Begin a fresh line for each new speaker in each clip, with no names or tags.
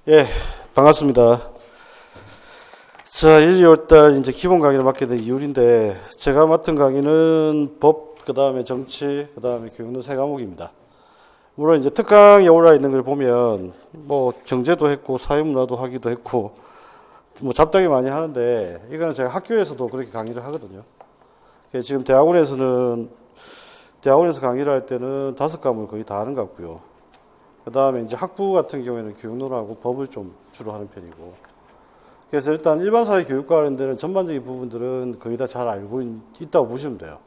예, 반갑습니다. 자, 1, 2월달 이제 기본 강의를 맡게 된 이율인데, 제가 맡은 강의는 법, 그 다음에 정치, 그 다음에 교육론 세 과목입니다. 물론 이제 특강에 올라 있는 걸 보면, 뭐, 경제도 했고, 사회문화도 하기도 했고, 뭐, 잡다하게 많이 하는데, 이거는 제가 학교에서도 그렇게 강의를 하거든요. 지금 대학원에서 강의를 할 때는 5과목을 거의 다 하는 것 같고요. 그 다음에 이제 학부 같은 경우에는 교육론하고 법을 좀 주로 하는 편이고. 그래서 일단 일반 사회 교육과 관련되는 전반적인 부분들은 거의 다 잘 알고 있다고 보시면 돼요.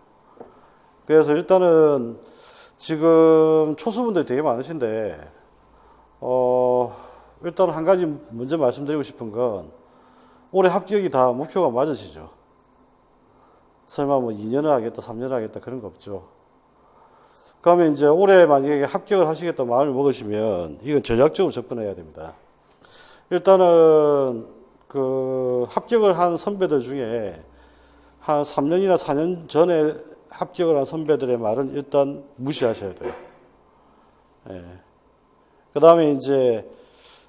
그래서 일단은 지금 초수분들이 되게 많으신데, 일단 한 가지 먼저 말씀드리고 싶은 건 올해 합격이 다 목표가 맞으시죠? 설마 뭐 2년을 하겠다, 3년을 하겠다 그런 거 없죠. 그러면 이제 올해 만약에 합격을 하시겠다 마음을 먹으시면 이건 전략적으로 접근해야 됩니다. 일단은 그 합격을 한 선배들 중에 한 3년이나 4년 전에 합격을 한 선배들의 말은 일단 무시하셔야 돼요. 예. 그 다음에 이제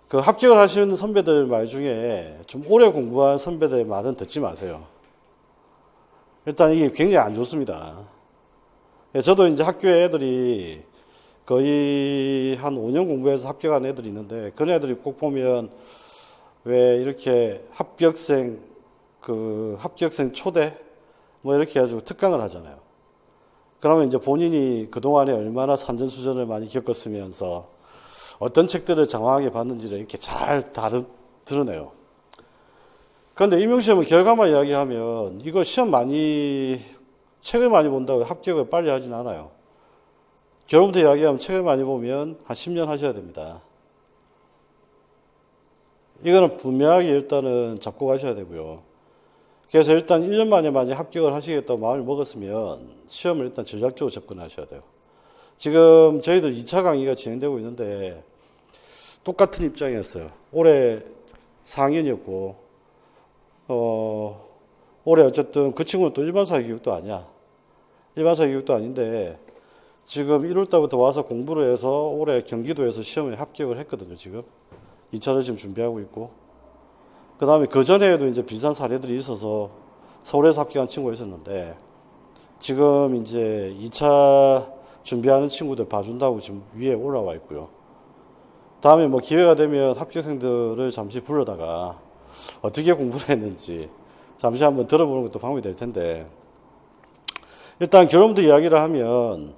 그 합격을 하시는 선배들 말 중에 좀 오래 공부한 선배들의 말은 듣지 마세요. 일단 이게 굉장히 안 좋습니다. 저도 이제 학교에 애들이 거의 한 5년 공부해서 합격한 애들이 있는데, 그런 애들이 꼭 보면 왜 이렇게 합격생 초대 뭐 이렇게 해가지고 특강을 하잖아요. 그러면 이제 본인이 그동안에 얼마나 산전수전을 많이 겪었으면서 어떤 책들을 장황하게 봤는지를 이렇게 잘 드러내요. 그런데 임용시험은 결과만 이야기하면 이거 책을 많이 본다고 합격을 빨리 하진 않아요. 결혼부터 이야기하면 책을 많이 보면 한 10년 하셔야 됩니다. 이거는 분명하게 일단은 잡고 가셔야 되고요. 그래서 일단 1년 만에 만약 합격을 하시겠다고 마음을 먹었으면 시험을 일단 전략적으로 접근하셔야 돼요. 지금 저희들 2차 강의가 진행되고 있는데 똑같은 입장이었어요. 올해 4학년이었고 올해 어쨌든 그 친구는 또 일반 사회 교육도 아니야. 일반 사회 교육도 아닌데 지금 1월 달부터 와서 공부를 해서 올해 경기도에서 시험에 합격을 했거든요. 지금 2차를 지금 준비하고 있고, 그 다음에 그 전에도 이제 비슷한 사례들이 있어서 서울에서 합격한 친구가 있었는데 지금 이제 2차 준비하는 친구들 봐준다고 지금 위에 올라와 있고요. 다음에 뭐 기회가 되면 합격생들을 잠시 불러다가 어떻게 공부를 했는지 잠시 한번 들어보는 것도 방법이 될 텐데, 일단 결론부터 이야기를 하면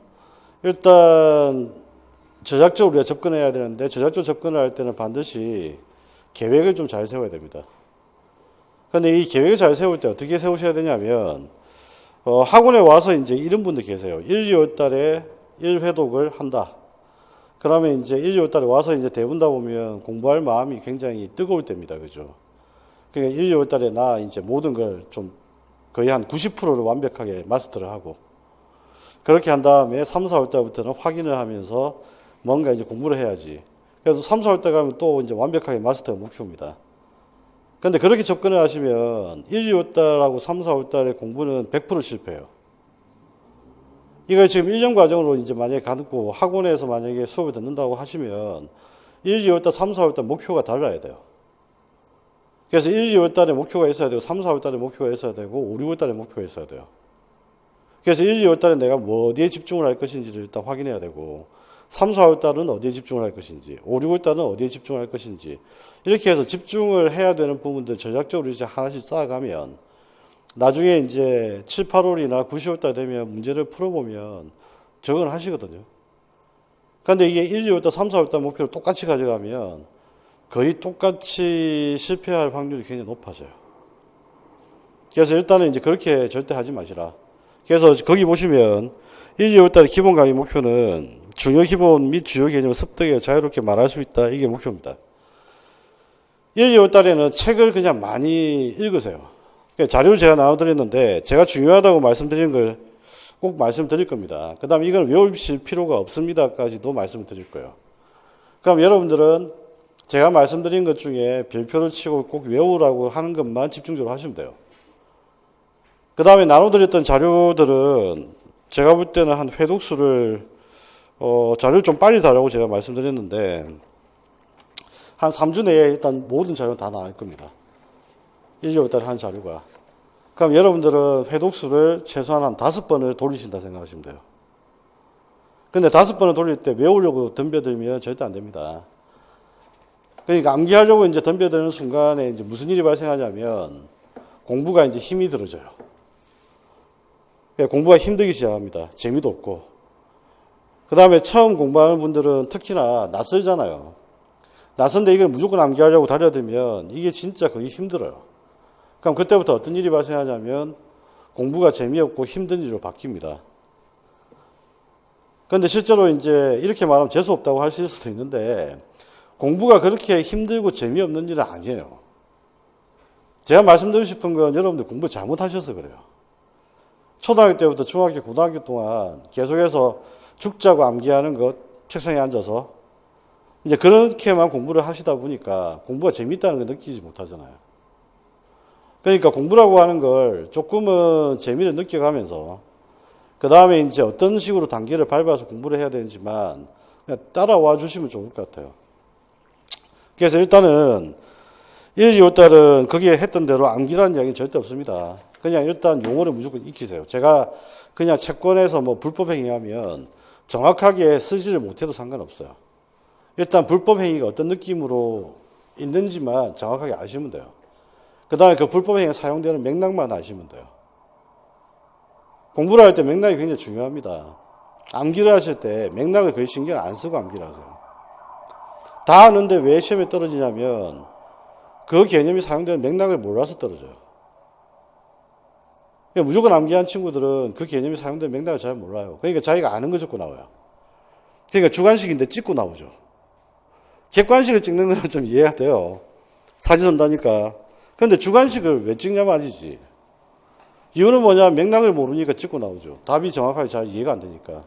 일단 전략적으로 우리가 접근해야 되는데, 전략적으로 접근을 할 때는 반드시 계획을 좀 잘 세워야 됩니다. 그런데 이 계획을 잘 세울 때 어떻게 세우셔야 되냐면, 학원에 와서 이제 이런 분들 계세요. 1, 2월 달에 1회독을 한다. 그러면 이제 1, 2월 달에 와서 이제 대본다 보면 공부할 마음이 굉장히 뜨거울 때입니다. 그죠? 그러니까 1, 2월 달에 나 이제 모든 걸 좀 거의 한 90%를 완벽하게 마스터를 하고, 그렇게 한 다음에 3, 4월 달부터는 확인을 하면서 뭔가 이제 공부를 해야지. 그래서 3, 4월 달 가면 또 이제 완벽하게 마스터가 목표입니다. 그런데 그렇게 접근을 하시면 1, 2월 달하고 3, 4월 달의 공부는 100% 실패해요. 이걸 지금 1년 과정으로 이제 만약에 가고 학원에서 만약에 수업을 듣는다고 하시면 1, 2월 달, 3, 4월 달 목표가 달라야 돼요. 그래서 1, 2월 달에 목표가 있어야 되고 3, 4월 달에 목표가 있어야 되고 5, 6월 달에 목표가 있어야 돼요. 그래서 1, 2월 달에 내가 뭐 어디에 집중을 할 것인지를 일단 확인해야 되고, 3, 4월 달은 어디에 집중을 할 것인지, 5, 6월 달은 어디에 집중을 할 것인지, 이렇게 해서 집중을 해야 되는 부분들 전략적으로 이제 하나씩 쌓아가면 나중에 이제 7, 8월이나 9, 10월 달 되면 문제를 풀어보면 적응을 하시거든요. 그런데 이게 1, 2월 달, 3, 4월 달 목표를 똑같이 가져가면 거의 똑같이 실패할 확률이 굉장히 높아져요. 그래서 일단은 이제 그렇게 절대 하지 마시라. 그래서 거기 보시면 1, 2월 달에 기본 강의 목표는 중요 기본 및 주요 개념을 습득해 자유롭게 말할 수 있다. 이게 목표입니다. 1, 2월 달에는 책을 그냥 많이 읽으세요. 그러니까 자료를 제가 나눠드렸는데 제가 중요하다고 말씀드리는 걸 꼭 말씀드릴 겁니다. 그 다음에 이건 외우실 필요가 없습니다까지도 말씀을 드릴 거예요. 그럼 여러분들은 제가 말씀드린 것 중에 별표를 치고 꼭 외우라고 하는 것만 집중적으로 하시면 돼요. 그 다음에 나눠드렸던 자료들은 제가 볼 때는 한 회독수를 자료를 좀 빨리 달라고 제가 말씀드렸는데 한 3주 내에 일단 모든 자료는 다 나올 겁니다. 1, 2월 달에 한 자료가. 그럼 여러분들은 회독수를 최소한 한 5번을 돌리신다 생각하시면 돼요. 근데 5번을 돌릴 때 외우려고 덤벼들면 절대 안 됩니다. 그러니까 암기하려고 이제 덤벼드는 순간에 이제 무슨 일이 발생하냐면 공부가 이제 힘이 들어져요. 공부가 힘들기 시작합니다. 재미도 없고. 그 다음에 처음 공부하는 분들은 특히나 낯설잖아요. 낯선데 이걸 무조건 암기하려고 달려들면 이게 진짜 거의 힘들어요. 그럼 그때부터 어떤 일이 발생하냐면 공부가 재미없고 힘든 일로 바뀝니다. 그런데 실제로 이제 이렇게 말하면 재수없다고 하실 수도 있는데 공부가 그렇게 힘들고 재미없는 일은 아니에요. 제가 말씀드리고 싶은 건 여러분들 공부 잘못하셔서 그래요. 초등학교 때부터 중학교, 고등학교 동안 계속해서 죽자고 암기하는 것, 책상에 앉아서 이제 그렇게만 공부를 하시다 보니까 공부가 재밌다는 걸 느끼지 못하잖아요. 그러니까 공부라고 하는 걸 조금은 재미를 느껴가면서 그 다음에 이제 어떤 식으로 단계를 밟아서 공부를 해야 되는지만 그냥 따라와 주시면 좋을 것 같아요. 그래서 일단은 1, 2월 달은 거기에 했던 대로 암기라는 이야기는 절대 없습니다. 그냥 일단 용어를 무조건 익히세요. 제가 그냥 채권에서 뭐 불법행위하면 정확하게 쓰지를 못해도 상관없어요. 일단 불법행위가 어떤 느낌으로 있는지만 정확하게 아시면 돼요. 그 다음에 그 불법행위에 사용되는 맥락만 아시면 돼요. 공부를 할 때 맥락이 굉장히 중요합니다. 암기를 하실 때 맥락을 거의 신경 안 쓰고 암기를 하세요. 다 아는데 왜 시험에 떨어지냐면 그 개념이 사용되는 맥락을 몰라서 떨어져요. 그러니까 무조건 암기한 친구들은 그 개념이 사용되는 맥락을 잘 몰라요. 그러니까 자기가 아는 거 적고 나와요. 그러니까 주관식인데 찍고 나오죠. 객관식을 찍는 건 좀 이해가 돼요. 사진 선다니까. 그런데 주관식을 왜 찍냐 말이지. 이유는 뭐냐? 맥락을 모르니까 찍고 나오죠. 답이 정확하게 잘 이해가 안 되니까.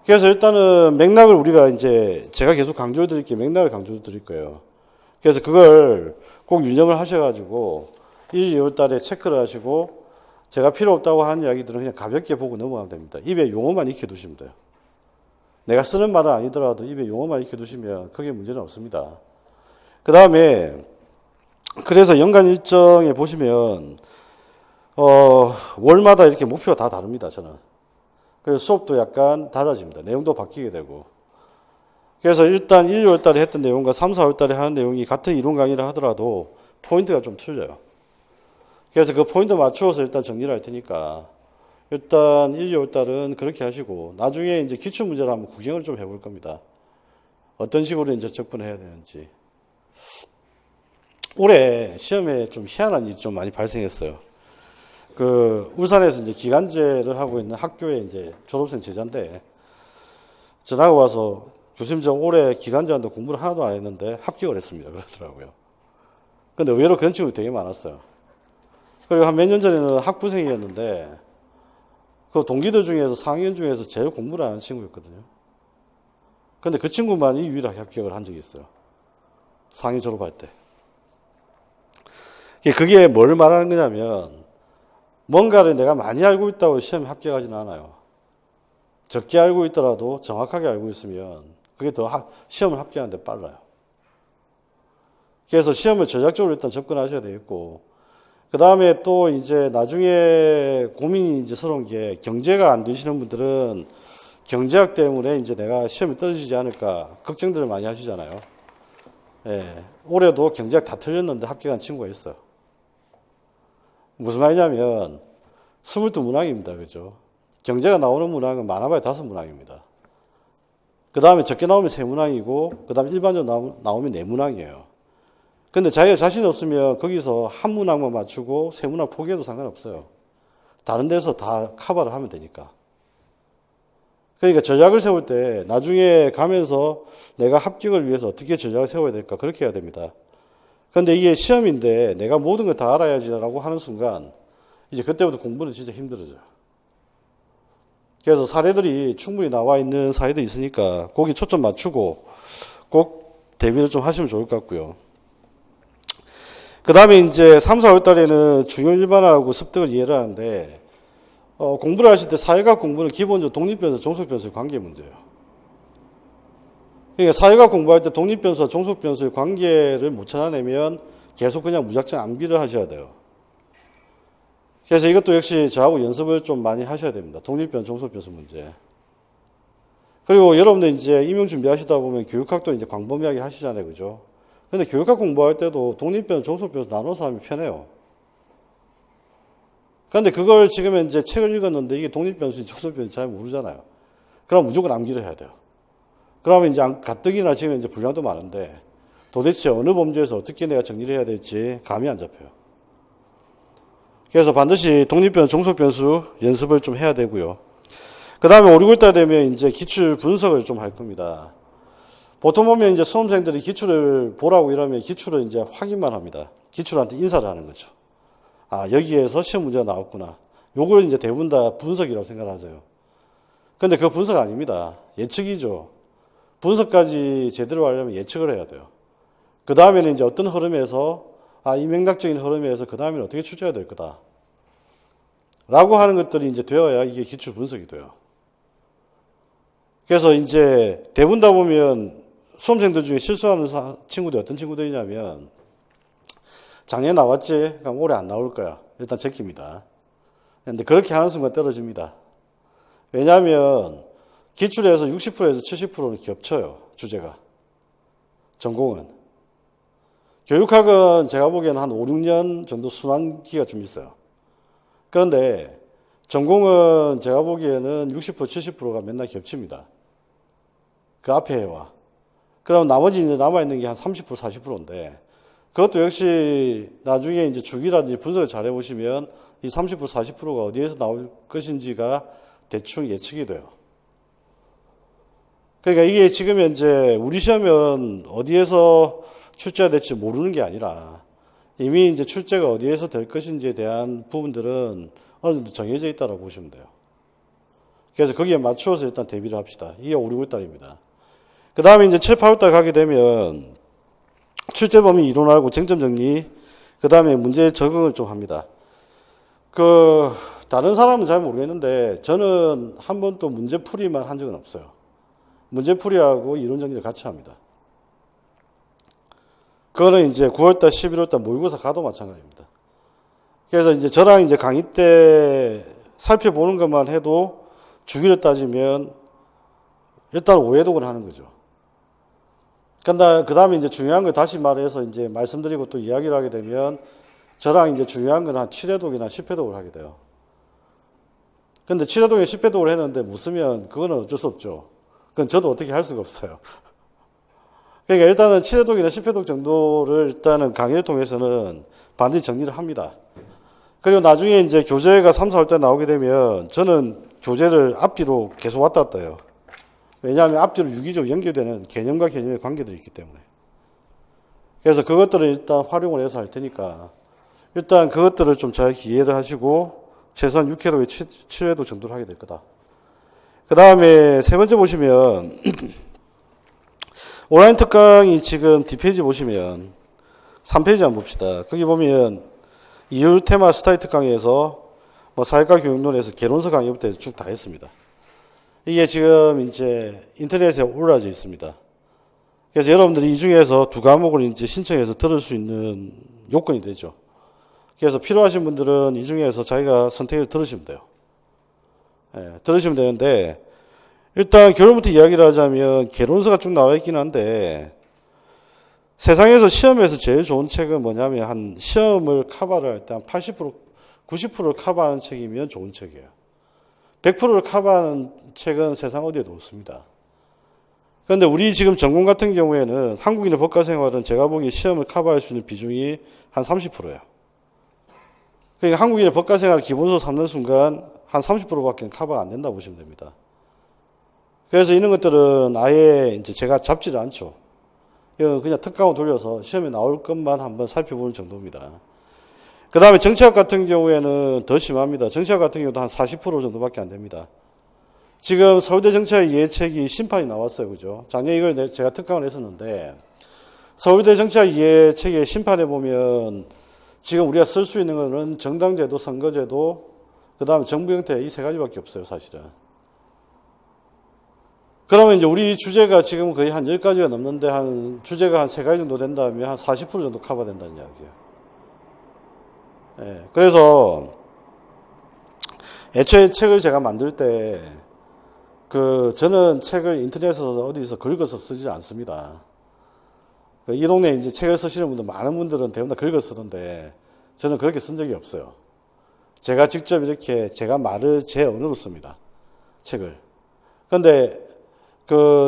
그래서 일단은 맥락을 우리가 이제 제가 계속 강조해 드릴게요. 맥락을 강조해 드릴 거예요. 그래서 그걸 꼭 유념을 하셔가지고 1, 2월 달에 체크를 하시고 제가 필요 없다고 하는 이야기들은 그냥 가볍게 보고 넘어가면 됩니다. 입에 용어만 익혀 두시면 돼요. 내가 쓰는 말은 아니더라도 입에 용어만 익혀 두시면 크게 문제는 없습니다. 그 다음에 그래서 연간 일정에 보시면 월마다 이렇게 목표가 다 다릅니다. 저는. 그래서 수업도 약간 달라집니다. 내용도 바뀌게 되고. 그래서 일단 1, 2월 달에 했던 내용과 3, 4월 달에 하는 내용이 같은 이론 강의를 하더라도 포인트가 좀 틀려요. 그래서 그 포인트 맞추어서 일단 정리를 할 테니까 일단 1, 2월 달은 그렇게 하시고 나중에 이제 기출 문제를 한번 구경을 좀 해볼 겁니다. 어떤 식으로 이제 접근해야 되는지. 올해 시험에 좀 희한한 일이 좀 많이 발생했어요. 그 울산에서 이제 기간제를 하고 있는 학교에 이제 졸업생 제자인데 전화가 와서 교수님 저 올해 기간제한테 공부를 하나도 안 했는데 합격을 했습니다. 그러더라고요. 근데 의외로 그런 친구들이 되게 많았어요. 그리고 한 몇 년 전에는 학부생이었는데 그 동기들 중에서 상위원 중에서 제일 공부를 안 하는 친구였거든요. 근데 그 친구만이 유일하게 합격을 한 적이 있어요. 상위 졸업할 때. 그게 뭘 말하는 거냐면 뭔가를 내가 많이 알고 있다고 시험에 합격하지는 않아요. 적게 알고 있더라도 정확하게 알고 있으면 그게 더 시험을 합격하는데 빨라요. 그래서 시험을 전략적으로 일단 접근하셔야 되겠고 그 다음에 또 이제 나중에 고민이 이제 서러운 게 경제가 안 되시는 분들은 경제학 때문에 이제 내가 시험에 떨어지지 않을까 걱정들을 많이 하시잖아요. 예, 올해도 경제학 다 틀렸는데 합격한 친구가 있어요. 무슨 말이냐면 22문항입니다. 그죠? 경제가 나오는 문항은 많아봐야 5문항입니다. 그 다음에 적게 나오면 3문항이고 그 다음에 일반적으로 나오면 4문항이에요. 근데 자기가 자신 없으면 거기서 한 문항만 맞추고 3문항 포기해도 상관없어요. 다른 데서 다 커버를 하면 되니까. 그러니까 전략을 세울 때 나중에 가면서 내가 합격을 위해서 어떻게 전략을 세워야 될까 그렇게 해야 됩니다. 근데 이게 시험인데 내가 모든 걸 다 알아야지라고 하는 순간 이제 그때부터 공부는 진짜 힘들어져요. 그래서 사례들이 충분히 나와 있는 사례들이 있으니까 거기 초점 맞추고 꼭 대비를 좀 하시면 좋을 것 같고요. 그 다음에 이제 3, 4월 달에는 중요 일반화하고 습득을 이해를 하는데 공부를 하실 때 사회학 공부는 기본적으로 독립변수, 종속변수의 관계 문제예요. 그러니까 사회과학 공부할 때 독립변수와 종속변수의 관계를 못 찾아내면 계속 그냥 무작정 암기를 하셔야 돼요. 그래서 이것도 역시 저하고 연습을 좀 많이 하셔야 됩니다. 독립변수, 종속변수 문제. 그리고 여러분들 이제 임용 준비하시다 보면 교육학도 이제 광범위하게 하시잖아요. 그죠? 근데 교육학 공부할 때도 독립변수, 종속변수 나눠서 하면 편해요. 그런데 그걸 지금 이제 책을 읽었는데 이게 독립변수인지 종속변수인지 잘 모르잖아요. 그럼 무조건 암기를 해야 돼요. 그러면 이제 가뜩이나 지금 이제 분량도 많은데 도대체 어느 범주에서 어떻게 내가 정리를 해야 될지 감이 안 잡혀요. 그래서 반드시 독립변수, 종속변수 연습을 좀 해야 되고요. 그 다음에 5, 6월 달 되면 이제 기출 분석을 좀 할 겁니다. 보통 보면 이제 수험생들이 기출을 보라고 이러면 기출을 이제 확인만 합니다. 기출한테 인사를 하는 거죠. 아, 여기에서 시험 문제가 나왔구나. 요걸 이제 대부분 다 분석이라고 생각하세요. 근데 그 분석 아닙니다. 예측이죠. 분석까지 제대로 하려면 예측을 해야 돼요. 그 다음에는 이제 어떤 흐름에서, 이 맥락적인 흐름에서 그 다음에는 어떻게 추려야 될 거다. 라고 하는 것들이 이제 되어야 이게 기출 분석이 돼요. 그래서 이제 대부분 다 보면 수험생들 중에 실수하는 친구들이 어떤 친구들이냐면 작년에 나왔지? 그럼 올해 안 나올 거야. 일단 제낍니다. 근데 그렇게 하는 순간 떨어집니다. 왜냐하면 기출에서 60%에서 70%는 겹쳐요. 주제가. 전공은. 교육학은 제가 보기에는 한 5, 6년 정도 순환기가 좀 있어요. 그런데 전공은 제가 보기에는 60%, 70%가 맨날 겹칩니다. 그 앞에 해와. 그럼 나머지 이제 남아있는 게 한 30%, 40%인데 그것도 역시 나중에 이제 주기라든지 분석을 잘 해보시면 이 30%, 40%가 어디에서 나올 것인지가 대충 예측이 돼요. 그러니까 이게 지금 현재 우리 시험은 어디에서 출제가 될지 모르는 게 아니라 이미 이제 출제가 어디에서 될 것인지에 대한 부분들은 어느 정도 정해져 있다고 보시면 돼요. 그래서 거기에 맞추어서 일단 대비를 합시다. 이게 5, 6월 달입니다. 그 다음에 이제 7, 8월 달 가게 되면 출제 범위 이론하고 쟁점 정리, 그 다음에 문제 적응을 좀 합니다. 다른 사람은 잘 모르겠는데 저는 한 번도 문제 풀이만 한 적은 없어요. 문제 풀이하고 이론 정리를 같이 합니다. 그거는 이제 9월달, 11월달 모의고사 가도 마찬가지입니다. 그래서 이제 저랑 이제 강의 때 살펴보는 것만 해도 주기를 따지면 일단 오해독을 하는 거죠. 그 다음에 이제 중요한 걸 다시 말해서 이제 말씀드리고 또 이야기를 하게 되면 저랑 이제 중요한 건 한 7회독이나 10회독을 하게 돼요. 근데 7회독에 10회독을 했는데 못 쓰면 그거는 어쩔 수 없죠. 그건 저도 어떻게 할 수가 없어요. 그러니까 일단은 7회독이나 10회독 정도를 일단은 강의를 통해서는 반드시 정리를 합니다. 그리고 나중에 이제 교재가 3, 4월 때 나오게 되면 저는 교재를 앞뒤로 계속 왔다 갔다 해요. 왜냐하면 앞뒤로 유기적으로 연결되는 개념과 개념의 관계들이 있기 때문에. 그래서 그것들을 일단 활용을 해서 할 테니까 일단 그것들을 좀 잘 이해를 하시고 최소한 6회독에 7회독 정도를 하게 될 거다. 그 다음에 세 번째 보시면 온라인 특강이 지금 뒷페이지 보시면 3페이지 한번 봅시다. 거기 보면 이율 테마 스타일 특강에서 사회과 교육론에서 개론서 강의부터 쭉 다 했습니다. 이게 지금 이제 인터넷에 올라져 있습니다. 그래서 여러분들이 이 중에서 두 과목을 이제 신청해서 들을 수 있는 요건이 되죠. 그래서 필요하신 분들은 이 중에서 자기가 선택해서 들으시면 돼요. 들으시면 되는데 일단 결론부터 이야기를 하자면 개론서가 쭉 나와 있긴 한데 세상에서 시험에서 제일 좋은 책은 뭐냐면 한 시험을 커버를 할 때 한 80%, 90%를 커버하는 책이면 좋은 책이에요. 100%를 커버하는 책은 세상 어디에도 없습니다. 그런데 우리 지금 전공 같은 경우에는 한국인의 법과생활은 제가 보기에 시험을 커버할 수 있는 비중이 한 30%예요. 그러니까 한국인의 법과생활 기본서 삼는 순간 한 30%밖에 커버가 안 된다고 보시면 됩니다. 그래서 이런 것들은 아예 이제 제가 잡지를 않죠. 이건 그냥 특강을 돌려서 시험에 나올 것만 한번 살펴보는 정도입니다. 그 다음에 정치학 같은 경우에는 더 심합니다. 정치학 같은 경우도 한 40% 정도밖에 안 됩니다. 지금 서울대 정치학 이해책이 심판이 나왔어요. 그죠? 작년에 이걸 제가 특강을 했었는데 서울대 정치학 이해책의 심판에 보면 지금 우리가 쓸 수 있는 거는 정당제도, 선거제도, 그 다음에 정부 형태 이 세 가지밖에 없어요. 사실은. 그러면 이제 우리 주제가 지금 거의 한 10가지가 넘는데 주제가 한 3가지 정도 된다면 한 40% 정도 커버된다는 이야기예요. 예, 그래서 애초에 책을 제가 만들 때 저는 책을 인터넷에서 어디서 긁어서 쓰지 않습니다. 이 동네에 이제 책을 쓰시는 분들, 많은 분들은 대부분 다 긁어 쓰던데, 저는 그렇게 쓴 적이 없어요. 제가 직접 이렇게 제가 말을 제 언어로 씁니다. 책을. 근데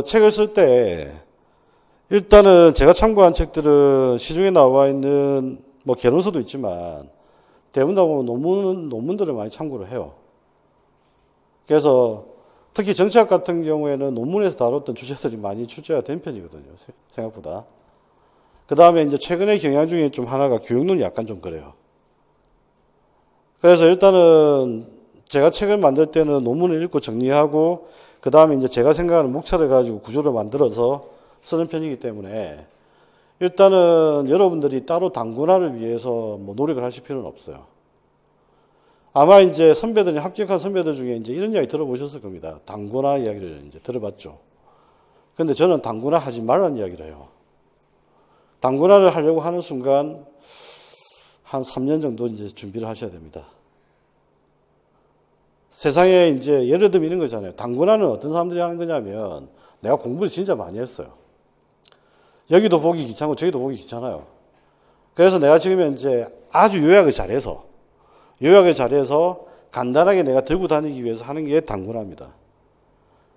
책을 쓸 때, 일단은 제가 참고한 책들은 시중에 나와 있는, 개론서도 있지만, 대부분 다 보면 논문들을 많이 참고를 해요. 그래서 특히 정치학 같은 경우에는 논문에서 다뤘던 주제들이 많이 출제가 된 편이거든요. 생각보다. 그 다음에 이제 최근의 경향 중에 좀 하나가 교육론이 약간 좀 그래요. 그래서 일단은 제가 책을 만들 때는 논문을 읽고 정리하고 그 다음에 이제 제가 생각하는 목차를 가지고 구조를 만들어서 쓰는 편이기 때문에 일단은 여러분들이 따로 단권화를 위해서 노력을 하실 필요는 없어요. 아마 이제 합격한 선배들 중에 이제 이런 이야기 들어보셨을 겁니다. 단권화 이야기를 이제 들어봤죠. 근데 저는 단권화 하지 말라는 이야기를 해요. 단권화를 하려고 하는 순간 한 3년 정도 이제 준비를 하셔야 됩니다. 세상에 이제 예를 들면 이런 거잖아요. 단권화는 어떤 사람들이 하는 거냐면 내가 공부를 진짜 많이 했어요. 여기도 보기 귀찮고 저기도 보기 귀찮아요. 그래서 내가 지금 이제 아주 요약을 잘해서 간단하게 내가 들고 다니기 위해서 하는 게 단권화입니다.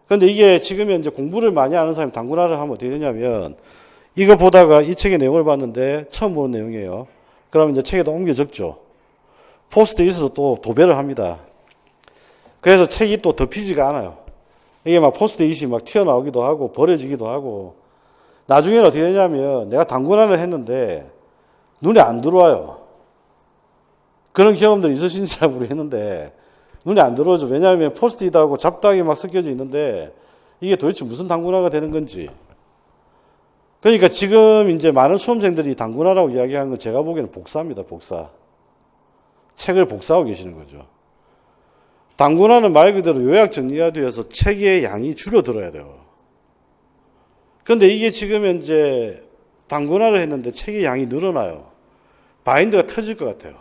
그런데 이게 지금 이제 공부를 많이 하는 사람이 단권화를 하면 어떻게 되냐면 이거 보다가 이 책의 내용을 봤는데 처음 보는 내용이에요. 그러면 이제 책에다 옮겨 적죠. 포스트잇으로 또 도배를 합니다. 그래서 책이 또 덮이지가 않아요. 이게 막 포스트잇이 막 튀어나오기도 하고 버려지기도 하고 나중에는 어떻게 되냐면 내가 단권화를 했는데 눈에 안 들어와요. 그런 경험들 있으신지 잘 모르겠는데 눈에 안 들어오죠. 왜냐하면 포스트잇하고 잡다하게 막 섞여져 있는데 이게 도대체 무슨 단권화가 되는 건지. 그러니까 지금 이제 많은 수험생들이 단권화라고 이야기하는 건 제가 보기에는 복사입니다. 복사. 책을 복사하고 계시는 거죠. 단권화는 말 그대로 요약 정리가 되어서 책의 양이 줄어들어야 돼요. 그런데 이게 지금 이제 단권화를 했는데 책의 양이 늘어나요. 바인더가 터질 것 같아요.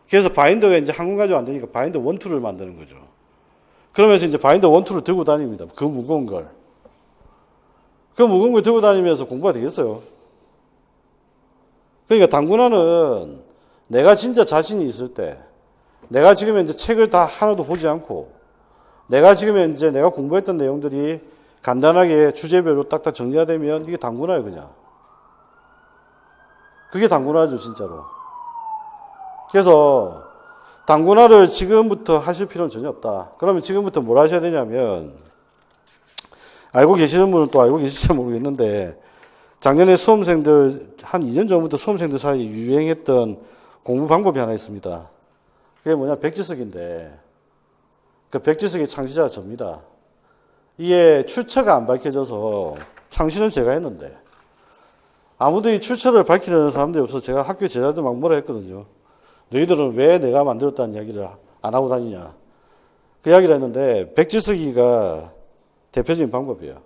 그래서 바인더가 이제 한 권 가지고 안 되니까 바인더 1, 2를 만드는 거죠. 그러면서 이제 바인더 1, 2를 들고 다닙니다. 그 무거운 걸. 그 무거운 걸 들고 다니면서 공부가 되겠어요. 그러니까 단권화는 내가 진짜 자신이 있을 때, 내가 지금 이제 책을 다 하나도 보지 않고, 내가 지금 이제 내가 공부했던 내용들이 간단하게 주제별로 딱딱 정리가 되면 이게 단권화예요, 그냥. 그게 단권화죠, 진짜로. 그래서 단권화를 지금부터 하실 필요는 전혀 없다. 그러면 지금부터 뭘 하셔야 되냐면, 알고 계시는 분은 또 알고 계실지 모르겠는데, 작년에 수험생들, 한 2년 전부터 수험생들 사이에 유행했던 공부 방법이 하나 있습니다. 그게 뭐냐, 백지석인데, 그 백지석의 창시자가 접니다. 이게 출처가 안 밝혀져서 창시는 제가 했는데, 아무도 이 출처를 밝히려는 사람들이 없어서 제가 학교 제자들 막 뭐라 했거든요. 너희들은 왜 내가 만들었다는 이야기를 안 하고 다니냐. 그 이야기를 했는데, 백지석이가 대표적인 방법이에요.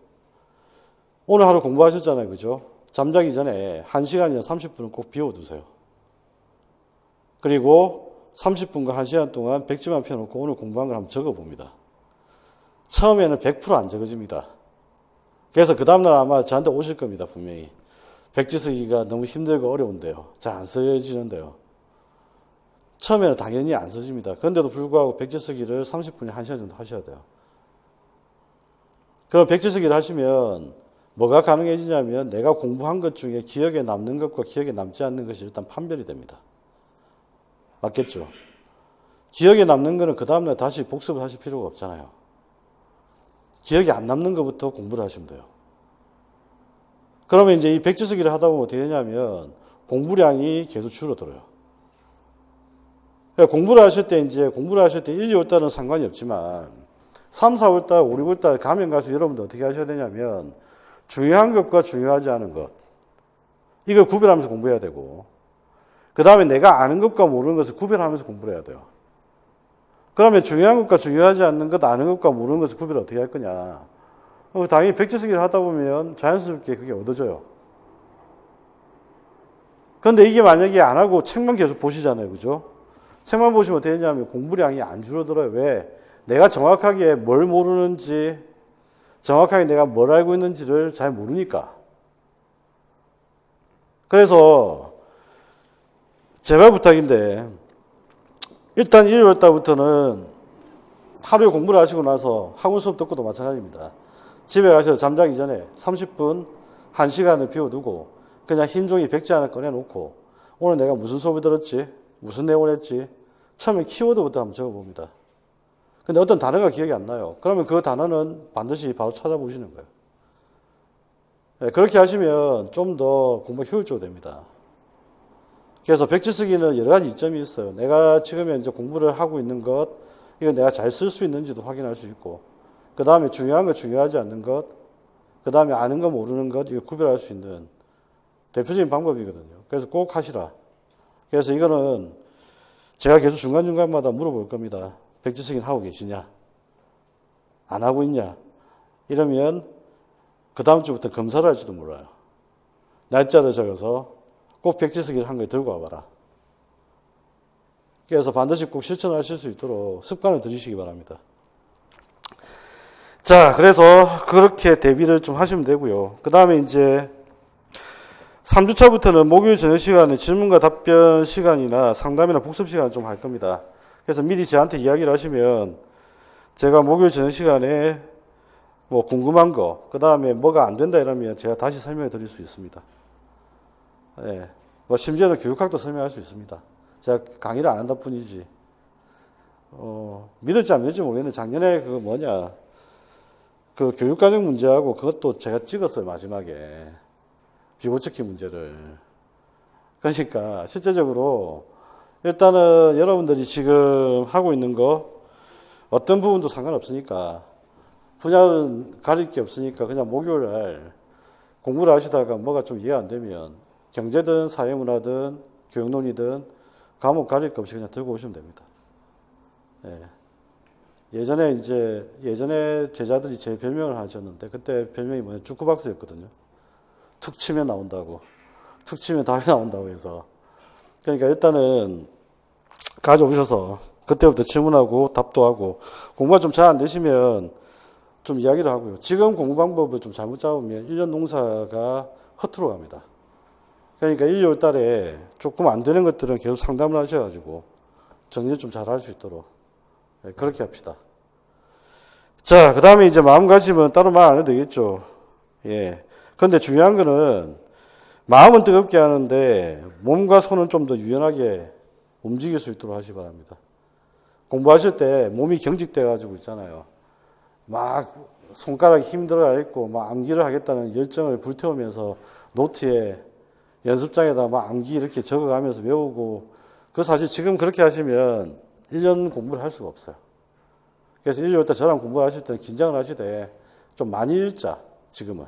오늘 하루 공부하셨잖아요. 그죠? 잠자기 전에 1시간이나 30분은 꼭 비워두세요. 그리고 30분과 1시간 동안 백지만 펴놓고 오늘 공부한 걸 한번 적어봅니다. 처음에는 100% 안 적어집니다. 그래서 그 다음날 아마 저한테 오실 겁니다. 분명히. 백지 쓰기가 너무 힘들고 어려운데요. 잘 안 써지는데요. 처음에는 당연히 안 써집니다. 그런데도 불구하고 백지 쓰기를 30분에 1시간 정도 하셔야 돼요. 그럼 백지 쓰기를 하시면 뭐가 가능해지냐면 내가 공부한 것 중에 기억에 남는 것과 기억에 남지 않는 것이 일단 판별이 됩니다. 맞겠죠? 기억에 남는 거는 그 다음날 다시 복습을 하실 필요가 없잖아요. 기억이 안 남는 것부터 공부를 하시면 돼요. 그러면 이제 이 백지 쓰기를 하다 보면 어떻게 되냐면 공부량이 계속 줄어들어요. 그러니까 공부를 하실 때 1, 2월달은 상관이 없지만 3, 4월달, 5, 6월달 가면 가서 여러분들 어떻게 하셔야 되냐면 중요한 것과 중요하지 않은 것 이걸 구별하면서 공부해야 되고 그 다음에 내가 아는 것과 모르는 것을 구별하면서 공부를 해야 돼요. 그러면 중요한 것과 중요하지 않는 것, 아는 것과 모르는 것을 구별을 어떻게 할 거냐. 당연히 백지쓰기를 하다 보면 자연스럽게 그게 얻어져요. 그런데 이게 만약에 안 하고 책만 계속 보시잖아요. 그죠? 책만 보시면 어떻게 되냐면 공부량이 안 줄어들어요. 왜? 내가 정확하게 뭘 모르는지, 정확하게 내가 뭘 알고 있는지를 잘 모르니까. 그래서 제발 부탁인데 일단 일요일 달부터는 하루에 공부를 하시고 나서 학원 수업 듣고도 마찬가지입니다. 집에 가셔서 잠자기 전에 30분, 1시간을 비워두고 그냥 흰 종이 백지 하나 꺼내놓고 오늘 내가 무슨 수업을 들었지? 무슨 내용을 했지? 처음에 키워드부터 한번 적어봅니다. 근데 어떤 단어가 기억이 안 나요. 그러면 그 단어는 반드시 바로 찾아보시는 거예요. 네, 그렇게 하시면 좀 더 공부가 효율적으로 됩니다. 그래서 백지 쓰기는 여러 가지 이점이 있어요. 내가 지금 현재 공부를 하고 있는 것, 이거 내가 잘 쓸 수 있는지도 확인할 수 있고, 그 다음에 중요한 것, 중요하지 않는 것, 그 다음에 아는 거, 모르는 것, 이거 구별할 수 있는 대표적인 방법이거든요. 그래서 꼭 하시라. 그래서 이거는 제가 계속 중간중간마다 물어볼 겁니다. 백지 쓰기는 하고 계시냐? 안 하고 있냐? 이러면 그 다음 주부터 검사를 할지도 몰라요. 날짜를 적어서 꼭 백지 쓰기를 한 거 들고 와봐라. 그래서 반드시 꼭 실천하실 수 있도록 습관을 들이시기 바랍니다. 자, 그래서 그렇게 대비를 좀 하시면 되고요. 그 다음에 이제 3주차부터는 목요일 저녁 시간에 질문과 답변 시간이나 상담이나 복습 시간을 좀 할 겁니다. 그래서 미리 저한테 이야기를 하시면 제가 목요일 저녁 시간에 뭐 궁금한 거, 그 다음에 뭐가 안 된다 이러면 제가 다시 설명해 드릴 수 있습니다. 예. 뭐 심지어는 교육학도 설명할 수 있습니다. 제가 강의를 안 한다 뿐이지. 믿을지 안 믿을지 모르겠는데 작년에 그 교육과정 문제하고 그것도 제가 찍었어요, 마지막에. 비고치기 문제를. 그러니까 실제적으로 일단은 여러분들이 지금 하고 있는 거 어떤 부분도 상관없으니까 분야는 가릴 게 없으니까 그냥 목요일 날 공부를 하시다가 뭐가 좀 이해 안 되면 경제든 사회문화든 교육론이든 과목 가릴 것 없이 그냥 들고 오시면 됩니다. 예. 예전에 제자들이 제 별명을 하셨는데 그때 별명이 뭐냐 주크박스였거든요. 툭 치면 나온다고. 툭 치면 답이 나온다고 해서. 그러니까 일단은 가져오셔서 그때부터 질문하고 답도 하고 공부가 좀 잘 안 되시면 좀 이야기를 하고요. 지금 공부 방법을 좀 잘못 잡으면 1년 농사가 허투루 갑니다. 그러니까 일요일 달에 조금 안 되는 것들은 계속 상담을 하셔가지고 정리를 좀 잘 할 수 있도록 그렇게 합시다. 자, 그 다음에 이제 마음가짐은 따로 말 안 해도 되겠죠. 예. 근데 중요한 거는 마음은 뜨겁게 하는데 몸과 손은 좀 더 유연하게 움직일 수 있도록 하시기 바랍니다. 공부하실 때 몸이 경직돼 가지고 있잖아요. 막 손가락이 힘들어야 있고 막 암기를 하겠다는 열정을 불태우면서 노트에 연습장에다 막 암기 이렇게 적어가면서 외우고 그 사실 지금 그렇게 하시면 1년 공부를 할 수가 없어요. 그래서 일요일 때 저랑 공부하실 때는 긴장을 하시되 좀 많이 읽자. 지금은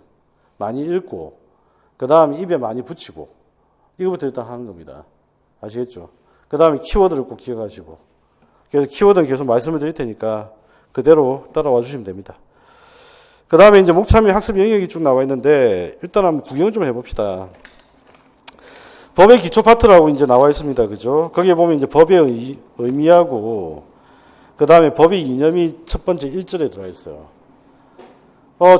많이 읽고 그 다음에 입에 많이 붙이고 이거부터 일단 하는 겁니다. 아시겠죠? 그 다음에 키워드를 꼭 기억하시고 그래서 키워드는 계속 말씀을 드릴 테니까 그대로 따라와 주시면 됩니다. 그 다음에 이제 목차미 학습 영역이 쭉 나와 있는데 일단 한번 구경 좀 해봅시다. 법의 기초 파트라고 이제 나와 있습니다. 그죠? 거기에 보면 이제 법의 의미하고 그 다음에 법의 이념이 첫 번째 1절에 들어가 있어요.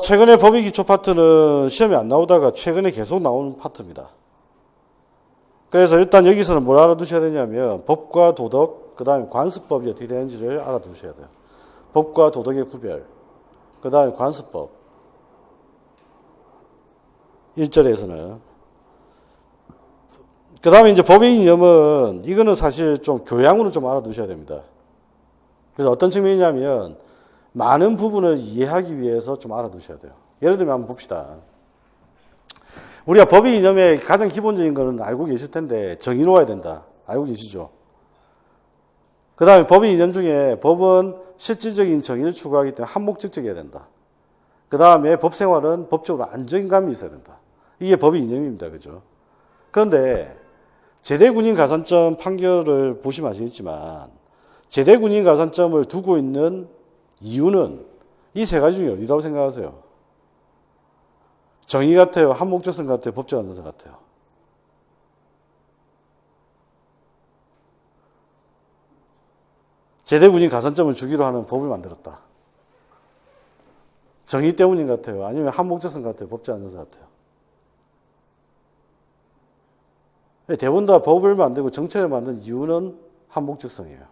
최근에 법의 기초 파트는 시험에 안 나오다가 최근에 계속 나오는 파트입니다. 그래서 일단 여기서는 뭘 알아두셔야 되냐면 법과 도덕, 그 다음에 관습법이 어떻게 되는지를 알아두셔야 돼요. 법과 도덕의 구별, 그 다음에 관습법. 1절에서는. 그 다음에 이제 법의 이념은 이거는 사실 좀 교양으로 좀 알아두셔야 됩니다. 그래서 어떤 측면이냐면 많은 부분을 이해하기 위해서 좀 알아두셔야 돼요. 예를 들면 한번 봅시다. 우리가 법의 이념의 가장 기본적인 거는 알고 계실 텐데 정의 놓아야 된다. 알고 계시죠? 그 다음에 법의 이념 중에 법은 실질적인 정의를 추구하기 때문에 한목적이어야 된다. 그 다음에 법 생활은 법적으로 안정감이 있어야 된다. 이게 법의 이념입니다. 그죠? 그런데 제대군인 가산점 판결을 보시면 아시겠지만 제대군인 가산점을 두고 있는 이유는 이 세 가지 중에 어디라고 생각하세요? 정의 같아요? 한목적성 같아요? 법적 안전성 같아요? 제대군인 가산점을 주기로 하는 법을 만들었다. 정의 때문인 것 같아요? 아니면 한목적성 같아요? 법적 안전성 같아요? 대부분 다 법을 만들고 정책을 만든 이유는 한목적성이에요.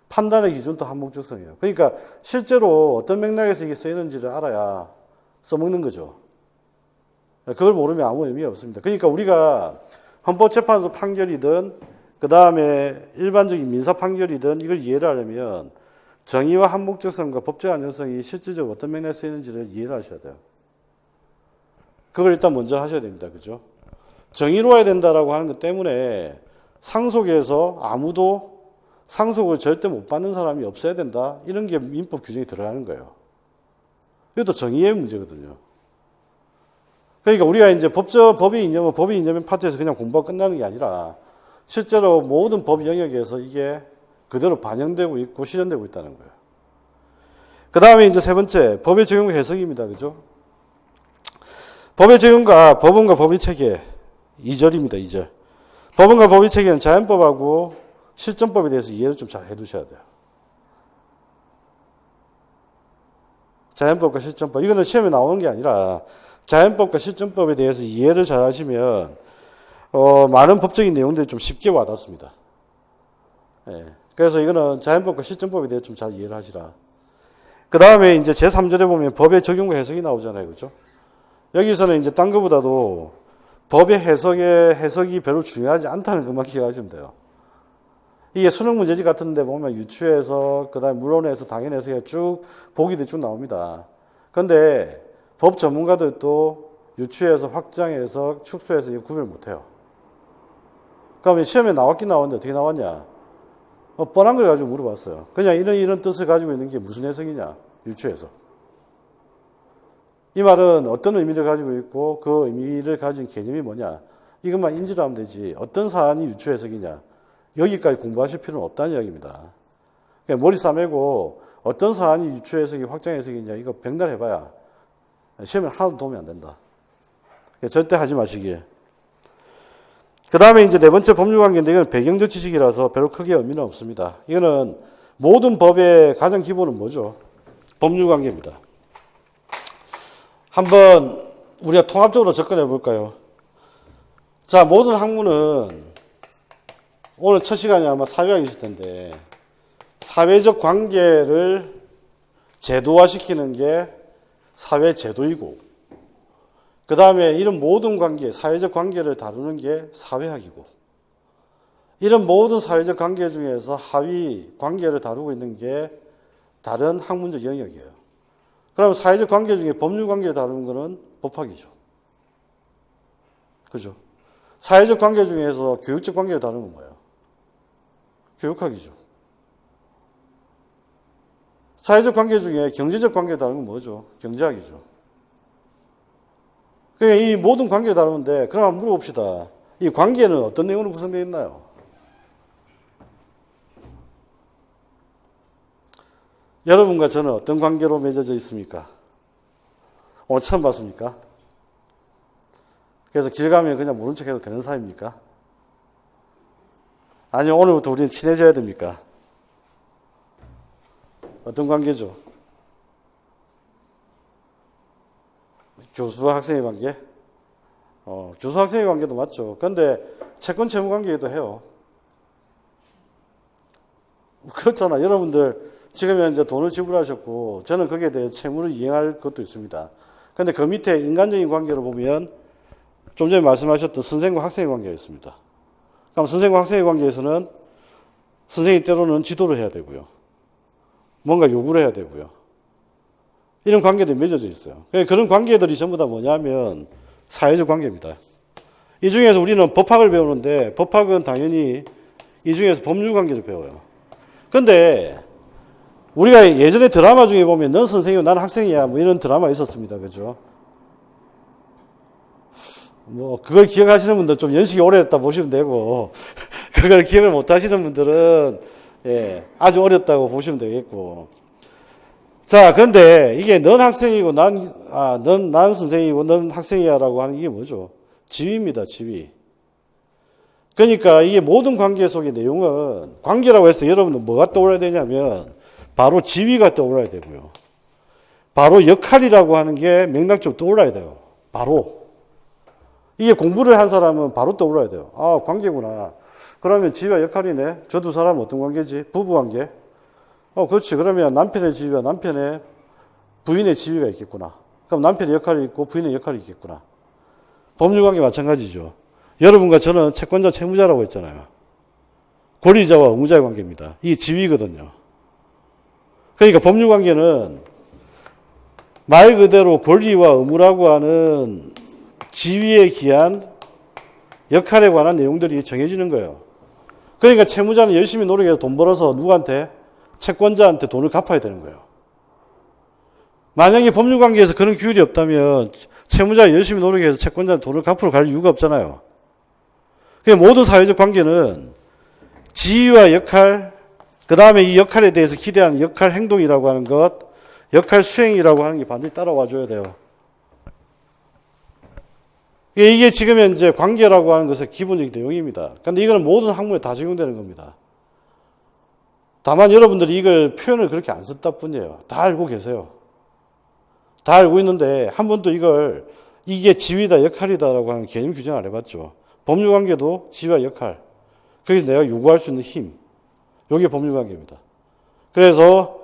판단의 기준도 한목적성이에요. 그러니까 실제로 어떤 맥락에서 이게 쓰이는지를 알아야 써먹는 거죠. 그걸 모르면 아무 의미가 없습니다. 그러니까 우리가 헌법재판소 판결이든 그 다음에 일반적인 민사 판결이든 이걸 이해를 하려면 정의와 한목적성과 법적 안전성이 실질적으로 어떤 맥락에 쓰이는지를 이해를 하셔야 돼요. 그걸 일단 먼저 하셔야 됩니다. 그죠? 정의로워야 된다라고 하는 것 때문에 상속에서 아무도 상속을 절대 못 받는 사람이 없어야 된다. 이런 게 민법 규정에 들어가는 거예요. 이것도 정의의 문제거든요. 그러니까 우리가 이제 법의 이념의 파트에서 그냥 공부가 끝나는 게 아니라 실제로 모든 법 영역에서 이게 그대로 반영되고 있고 실현되고 있다는 거예요. 그 다음에 이제 세 번째, 법의 적용과 해석입니다. 그죠? 법의 적용과 법원과 법의 체계. 2절입니다. 2절. 법원과 법의 체계는 자연법하고 실전법에 대해서 이해를 좀 잘 해두셔야 돼요. 자연법과 실전법. 이거는 시험에 나오는 게 아니라 자연법과 실전법에 대해서 이해를 잘 하시면 많은 법적인 내용들이 좀 쉽게 와닿습니다. 예. 그래서 이거는 자연법과 실전법에 대해서 좀 잘 이해를 하시라. 그 다음에 이제 제3절에 보면 법의 적용과 해석이 나오잖아요. 그죠? 여기서는 이제 딴 거보다도 법의 해석이 별로 중요하지 않다는 것만 기억하시면 돼요. 이게 수능 문제집 같은 데 보면 유추해석, 그 다음에 물론해석, 당연해석이 쭉 보기도 쭉 나옵니다. 그런데 법 전문가들도 유추해석, 확장해석, 축소해석 구별 못해요. 그러면 시험에 나왔긴 나왔는데 어떻게 나왔냐? 뻔한 걸 가지고 물어봤어요. 그냥 이런 뜻을 가지고 있는 게 무슨 해석이냐? 유추해석. 이 말은 어떤 의미를 가지고 있고 그 의미를 가진 개념이 뭐냐? 이것만 인지를 하면 되지. 어떤 사안이 유추해석이냐? 여기까지 공부하실 필요는 없다는 이야기입니다. 그냥 머리 싸매고 어떤 사안이 유추해석이 확장해석이냐 이거 백날 해봐야 시험에 하나도 도움이 안 된다. 절대 하지 마시길. 그 다음에 이제 네 번째 법률관계인데 이건 배경적 지식이라서 별로 크게 의미는 없습니다. 이거는 모든 법의 가장 기본은 뭐죠? 법률관계입니다. 한번 우리가 통합적으로 접근해 볼까요? 자, 모든 학문은 오늘 첫 시간이 아마 사회학이 있을 텐데 사회적 관계를 제도화시키는 게 사회제도이고 그 다음에 이런 모든 관계, 사회적 관계를 다루는 게 사회학이고 이런 모든 사회적 관계 중에서 하위 관계를 다루고 있는 게 다른 학문적 영역이에요. 그럼 사회적 관계 중에 법률 관계를 다루는 것은 법학이죠. 그죠? 사회적 관계 중에서 교육적 관계를 다루는 건 뭐예요? 교육학이죠. 사회적 관계 중에 경제적 관계를 다루는 건 뭐죠? 경제학이죠. 그러니까 이 모든 관계를 다루는데 그럼 한번 물어봅시다. 이 관계는 어떤 내용으로 구성되어 있나요? 여러분과 저는 어떤 관계로 맺어져 있습니까? 오늘 처음 봤습니까? 그래서 길 가면 그냥 모른 척 해도 되는 사이입니까? 아니면 오늘부터 우리는 친해져야 됩니까? 어떤 관계죠? 교수와 학생의 관계? 교수와 학생의 관계도 맞죠. 그런데 채권 채무 관계도 해요. 그렇잖아. 여러분들 지금 현재 돈을 지불하셨고 저는 거기에 대해 채무를 이행할 것도 있습니다. 그런데 그 밑에 인간적인 관계로 보면 좀 전에 말씀하셨던 선생과 학생의 관계가 있습니다. 그럼 선생과 학생의 관계에서는 선생이 때로는 지도를 해야 되고요. 뭔가 요구를 해야 되고요. 이런 관계들이 맺어져 있어요. 그런 관계들이 전부 다 뭐냐면 사회적 관계입니다. 이 중에서 우리는 법학을 배우는데 법학은 당연히 이 중에서 법률 관계를 배워요. 그런데 우리가 예전에 드라마 중에 보면 넌 선생이고 나는 학생이야 뭐 이런 드라마 있었습니다. 그죠? 뭐 그걸 기억하시는 분들 좀 연식이 오래됐다 보시면 되고 그걸 기억을 못 하시는 분들은 아주 어렸다고 보시면 되겠고 자, 그런데 이게 넌 학생이고 난 선생이고 넌 학생이야라고 하는 게 뭐죠? 지위입니다, 지위. 그러니까 이게 모든 관계 속의 내용은 관계라고 해서 여러분은 뭐가 떠올라야 되냐면 바로 지위가 떠올라야 되고요. 바로 역할이라고 하는 게 맥락적으로 떠올라야 돼요. 바로. 이게 공부를 한 사람은 바로 떠올라야 돼요. 아, 관계구나. 그러면 지위와 역할이네. 저 두 사람은 어떤 관계지? 부부 관계? 그렇지. 그러면 남편의 지위와 남편의 부인의 지위가 있겠구나. 그럼 남편의 역할이 있고 부인의 역할이 있겠구나. 법률관계 마찬가지죠. 여러분과 저는 채권자 채무자라고 했잖아요. 권리자와 의무자의 관계입니다. 이게 지위거든요. 그러니까 법률관계는 말 그대로 권리와 의무라고 하는 지위에 기한 역할에 관한 내용들이 정해지는 거예요. 그러니까 채무자는 열심히 노력해서 돈 벌어서 누구한테? 채권자한테 돈을 갚아야 되는 거예요. 만약에 법률관계에서 그런 규율이 없다면 채무자가 열심히 노력해서 채권자한테 돈을 갚으러 갈 이유가 없잖아요. 그러니까 모든 사회적 관계는 지위와 역할, 그 다음에 이 역할에 대해서 기대하는 역할 행동이라고 하는 것, 역할 수행이라고 하는 게 반드시 따라와 줘야 돼요. 이게 지금 현재 관계라고 하는 것의 기본적인 내용입니다. 그런데 이거는 모든 학문에 다 적용되는 겁니다. 다만 여러분들이 이걸 표현을 그렇게 안 썼다 뿐이에요. 다 알고 계세요. 다 알고 있는데 한 번도 이게 지위다 역할이다라고 하는 개념 규정을 안 해봤죠. 법률관계도 지위와 역할. 거기서 내가 요구할 수 있는 힘. 이게 법률관계입니다. 그래서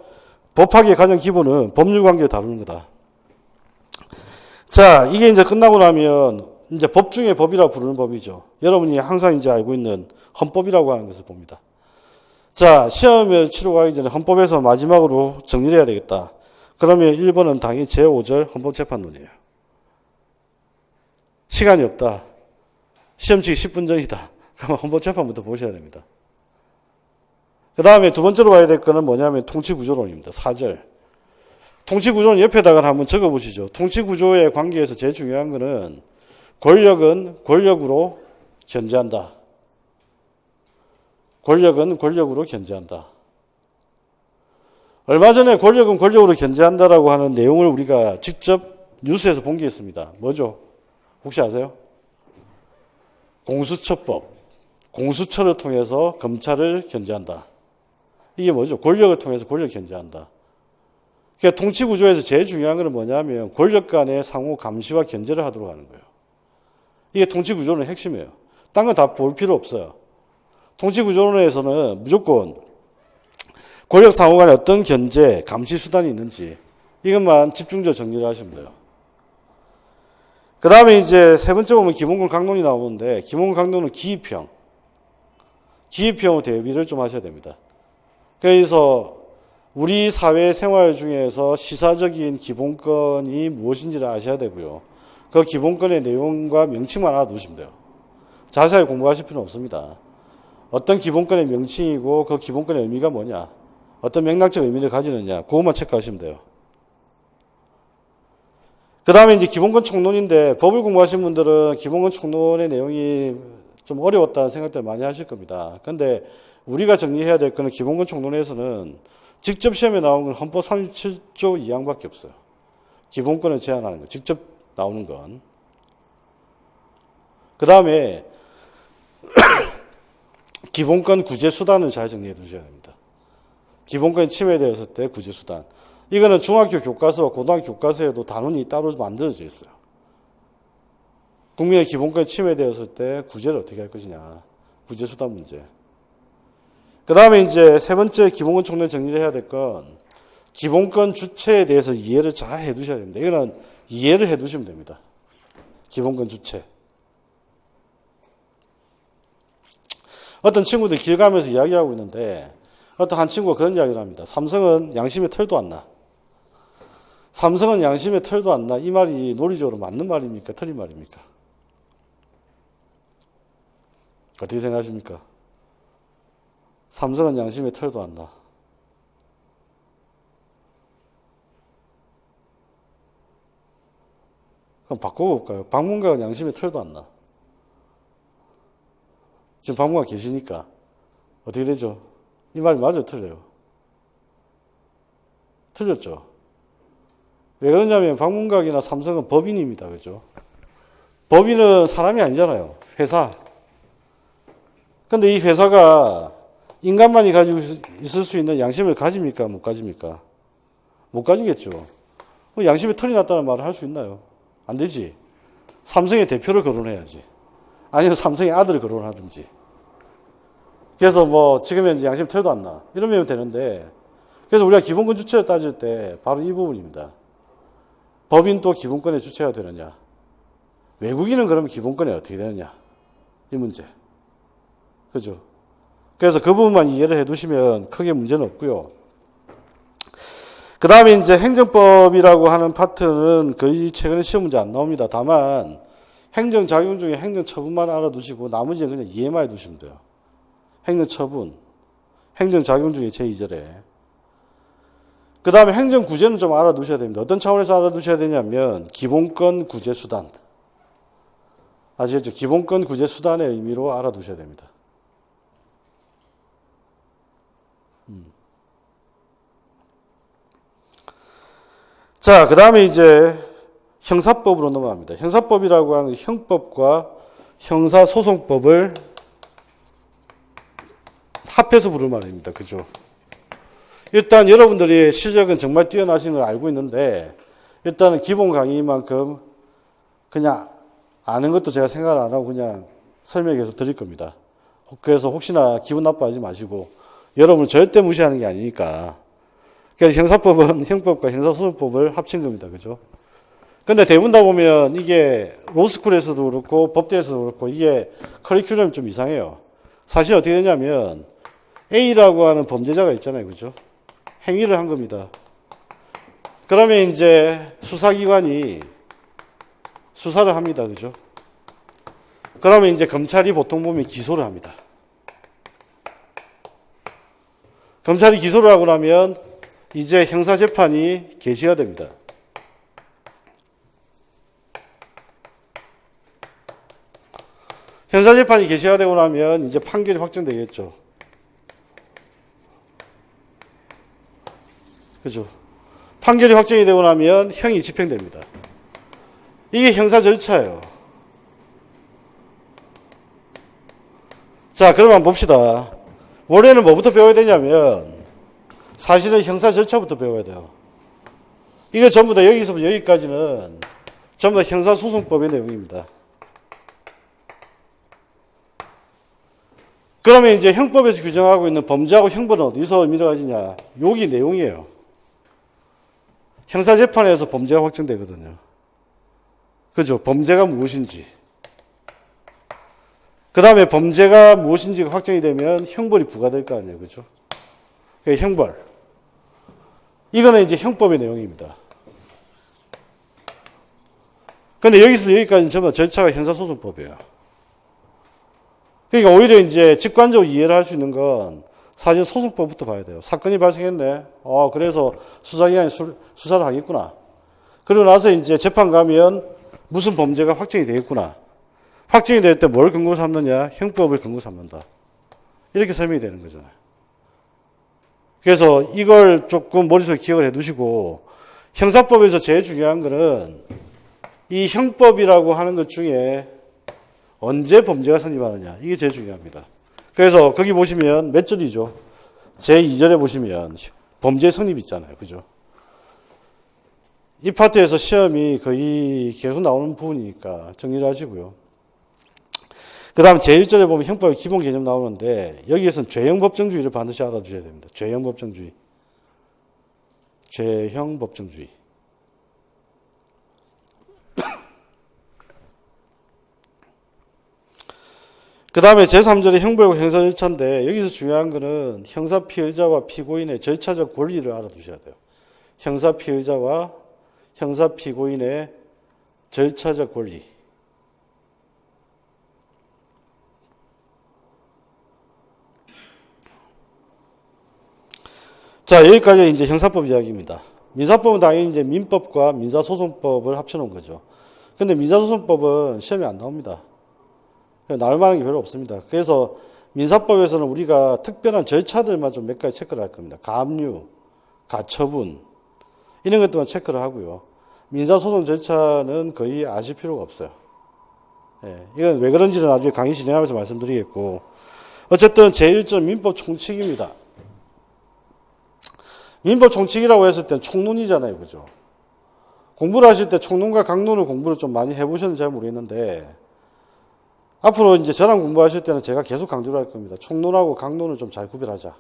법학의 가장 기본은 법률관계를 다루는 거다. 자, 이게 이제 끝나고 나면 이제 법 중에 법이라고 부르는 법이죠. 여러분이 항상 이제 알고 있는 헌법이라고 하는 것을 봅니다. 자, 시험을 치러 가기 전에 헌법에서 마지막으로 정리를 해야 되겠다. 그러면 1번은 당연히 제5절 헌법재판론이에요. 시간이 없다. 시험 치기 10분 전이다. 그러면 헌법재판부터 보셔야 됩니다. 그 다음에 두 번째로 봐야 될 거는 뭐냐면 통치구조론입니다. 4절. 통치구조론 옆에다가 한번 적어보시죠. 통치구조의 관계에서 제일 중요한 거는 권력은 권력으로 견제한다. 권력은 권력으로 견제한다. 얼마 전에 권력은 권력으로 견제한다라고 하는 내용을 우리가 직접 뉴스에서 본 게 있습니다. 뭐죠? 혹시 아세요? 공수처법. 공수처를 통해서 검찰을 견제한다. 이게 뭐죠? 권력을 통해서 권력을 견제한다. 그러니까 통치구조에서 제일 중요한 건 뭐냐면 권력 간의 상호 감시와 견제를 하도록 하는 거예요. 이게 통치구조론의 핵심이에요. 딴 건 다 볼 필요 없어요. 통치구조론에서는 무조건 권력 상호 간에 어떤 견제, 감시 수단이 있는지 이것만 집중적으로 정리를 하시면 돼요. 그 다음에 이제 세 번째 보면 기본권 강론이 나오는데 기본권 강론은 기입형. 기입형으로 대비를 좀 하셔야 됩니다. 그래서 우리 사회 생활 중에서 시사적인 기본권이 무엇인지를 아셔야 되고요. 그 기본권의 내용과 명칭만 알아두시면 돼요. 자세하게 공부하실 필요는 없습니다. 어떤 기본권의 명칭이고 그 기본권의 의미가 뭐냐, 어떤 맥락적 의미를 가지느냐, 그것만 체크하시면 돼요. 그 다음에 이제 기본권 총론인데 법을 공부하신 분들은 기본권 총론의 내용이 좀 어려웠다는 생각들 많이 하실 겁니다. 그런데 우리가 정리해야 될 거는 기본권 총론에서는 직접 시험에 나오는 건 헌법 37조 2항밖에 없어요. 기본권을 제한하는 거, 직접 나오는 건. 그 다음에 기본권 구제 수단을 잘 정리해 두셔야 됩니다. 기본권이 침해되었을 때 구제 수단. 이거는 중학교 교과서와 고등학교 교과서에도 단원이 따로 만들어져 있어요. 국민의 기본권이 침해되었을 때 구제를 어떻게 할 것이냐. 구제 수단 문제. 그 다음에 이제 세 번째 기본권 총론 정리를 해야 될 건 기본권 주체에 대해서 이해를 잘 해 두셔야 됩니다. 이거는 이해를 해 두시면 됩니다. 기본권 주체. 어떤 친구들 길 가면서 이야기하고 있는데 어떤 한 친구가 그런 이야기를 합니다. 삼성은 양심의 털도 안 나. 삼성은 양심의 털도 안 나. 이 말이 논리적으로 맞는 말입니까? 틀린 말입니까? 어떻게 생각하십니까? 삼성은 양심의 털도 안 나. 그럼 바꿔볼까요? 방문가가 양심의 털도 안 나. 지금 방문가 계시니까 어떻게 되죠? 이 말이 맞아요? 틀려요? 틀렸죠? 왜 그러냐면 방문각이나 삼성은 법인입니다. 그죠? 법인은 사람이 아니잖아요. 회사. 근데 이 회사가 인간만이 가지고 있을 수 있는 양심을 가집니까? 못 가집니까? 못 가지겠죠. 양심에 털이 났다는 말을 할 수 있나요? 안 되지. 삼성의 대표를 거론해야지. 아니면 삼성의 아들을 거론하든지. 그래서 뭐 지금 현재 양심 털도 안 나. 이러면 되는데, 그래서 우리가 기본권 주체를 따질 때 바로 이 부분입니다. 법인도 기본권의 주체가 되느냐. 외국인은 그러면 기본권이 어떻게 되느냐. 이 문제. 그죠? 그래서 그 부분만 이해를 해 두시면 크게 문제는 없고요. 그 다음에 이제 행정법이라고 하는 파트는 거의 최근에 시험 문제 안 나옵니다. 다만 행정작용 중에 행정처분만 알아두시고 나머지는 그냥 이해만 해두시면 돼요. 행정처분, 행정작용 중에 제2절에. 그 다음에 행정구제는 좀 알아두셔야 됩니다. 어떤 차원에서 알아두셔야 되냐면 기본권 구제 수단. 아시겠죠? 기본권 구제 수단의 의미로 알아두셔야 됩니다. 자, 그 다음에 이제 형사법으로 넘어갑니다. 형사법이라고 하는 형법과 형사소송법을 합해서 부를 말입니다. 그죠? 일단 여러분들이 실력은 정말 뛰어나신 걸 알고 있는데, 일단은 기본 강의만큼 그냥 아는 것도 제가 생각을 안 하고 그냥 설명해서 드릴 겁니다. 그래서 혹시나 기분 나빠하지 마시고, 여러분을 절대 무시하는 게 아니니까. 그래서 형사법은 형법과 형사소송법을 합친 겁니다. 그죠? 근데 대부분 다 보면 이게 로스쿨에서도 그렇고 법대에서도 그렇고 이게 커리큘럼이 좀 이상해요. 사실 어떻게 되냐면 A라고 하는 범죄자가 있잖아요. 그죠? 행위를 한 겁니다. 그러면 이제 수사기관이 수사를 합니다. 그죠? 그러면 이제 검찰이 보통 보면 기소를 합니다. 검찰이 기소를 하고 나면 이제 형사재판이 개시가 됩니다. 형사재판이 개시가 되고 나면 이제 판결이 확정되겠죠. 그죠? 판결이 확정이 되고 나면 형이 집행됩니다. 이게 형사 절차예요. 자, 그러면 봅시다. 원래는 뭐부터 배워야 되냐면 사실은 형사 절차부터 배워야 돼요. 이거 전부 다 여기서부터 여기까지는 전부 다 형사소송법의 내용입니다. 그러면 이제 형법에서 규정하고 있는 범죄하고 형벌은 어디서 의미를 가지냐? 여기 내용이에요. 형사재판에서 범죄가 확정되거든요. 그죠? 범죄가 무엇인지. 그 다음에 범죄가 무엇인지가 확정이 되면 형벌이 부과될 거 아니에요. 그죠? 그러니까 형벌. 이거는 이제 형법의 내용입니다. 근데 여기서부터 여기까지는 전부 절차가 형사소송법이에요. 그러니까 오히려 이제 직관적으로 이해를 할 수 있는 건 사실 소송법부터 봐야 돼요. 사건이 발생했네. 그래서 수사기관이 수사를 하겠구나. 그러고 나서 이제 재판 가면 무슨 범죄가 확정이 되겠구나. 확정이 될 때 뭘 근거로 삼느냐? 형법을 근거로 삼는다. 이렇게 설명이 되는 거잖아요. 그래서 이걸 조금 머릿속에 기억을 해 두시고, 형사법에서 제일 중요한 거는 이 형법이라고 하는 것 중에 언제 범죄가 성립하느냐. 이게 제일 중요합니다. 그래서 거기 보시면 몇 절이죠? 제2절에 보시면 범죄 성립이 있잖아요. 그죠? 이 파트에서 시험이 거의 계속 나오는 부분이니까 정리를 하시고요. 그 다음 제1절에 보면 형법의 기본 개념 나오는데 여기에서는 죄형법정주의를 반드시 알아두셔야 됩니다. 죄형법정주의. 죄형법정주의. 그 다음에 제3절의 형벌과 형사 절차인데 여기서 중요한 거는 형사 피의자와 피고인의 절차적 권리를 알아두셔야 돼요. 형사 피의자와 형사 피고인의 절차적 권리. 자, 여기까지 이제 형사법 이야기입니다. 민사법은 당연히 이제 민법과 민사소송법을 합쳐놓은 거죠. 근데 민사소송법은 시험에 안 나옵니다. 나올 만한 게 별로 없습니다. 그래서 민사법에서는 우리가 특별한 절차들만 좀 몇 가지 체크를 할 겁니다. 가압류, 가처분, 이런 것들만 체크를 하고요. 민사소송 절차는 거의 아실 필요가 없어요. 예, 이건 왜 그런지는 나중에 강의 진행하면서 말씀드리겠고, 어쨌든 제1점 민법 총칙입니다. 민법 총칙이라고 했을 땐 총론이잖아요. 그죠? 공부를 하실 때 총론과 강론을 공부를 좀 많이 해보셨는지 잘 모르겠는데, 앞으로 이제 저랑 공부하실 때는 제가 계속 강조를 할 겁니다. 총론하고 강론을 좀 잘 구별하자.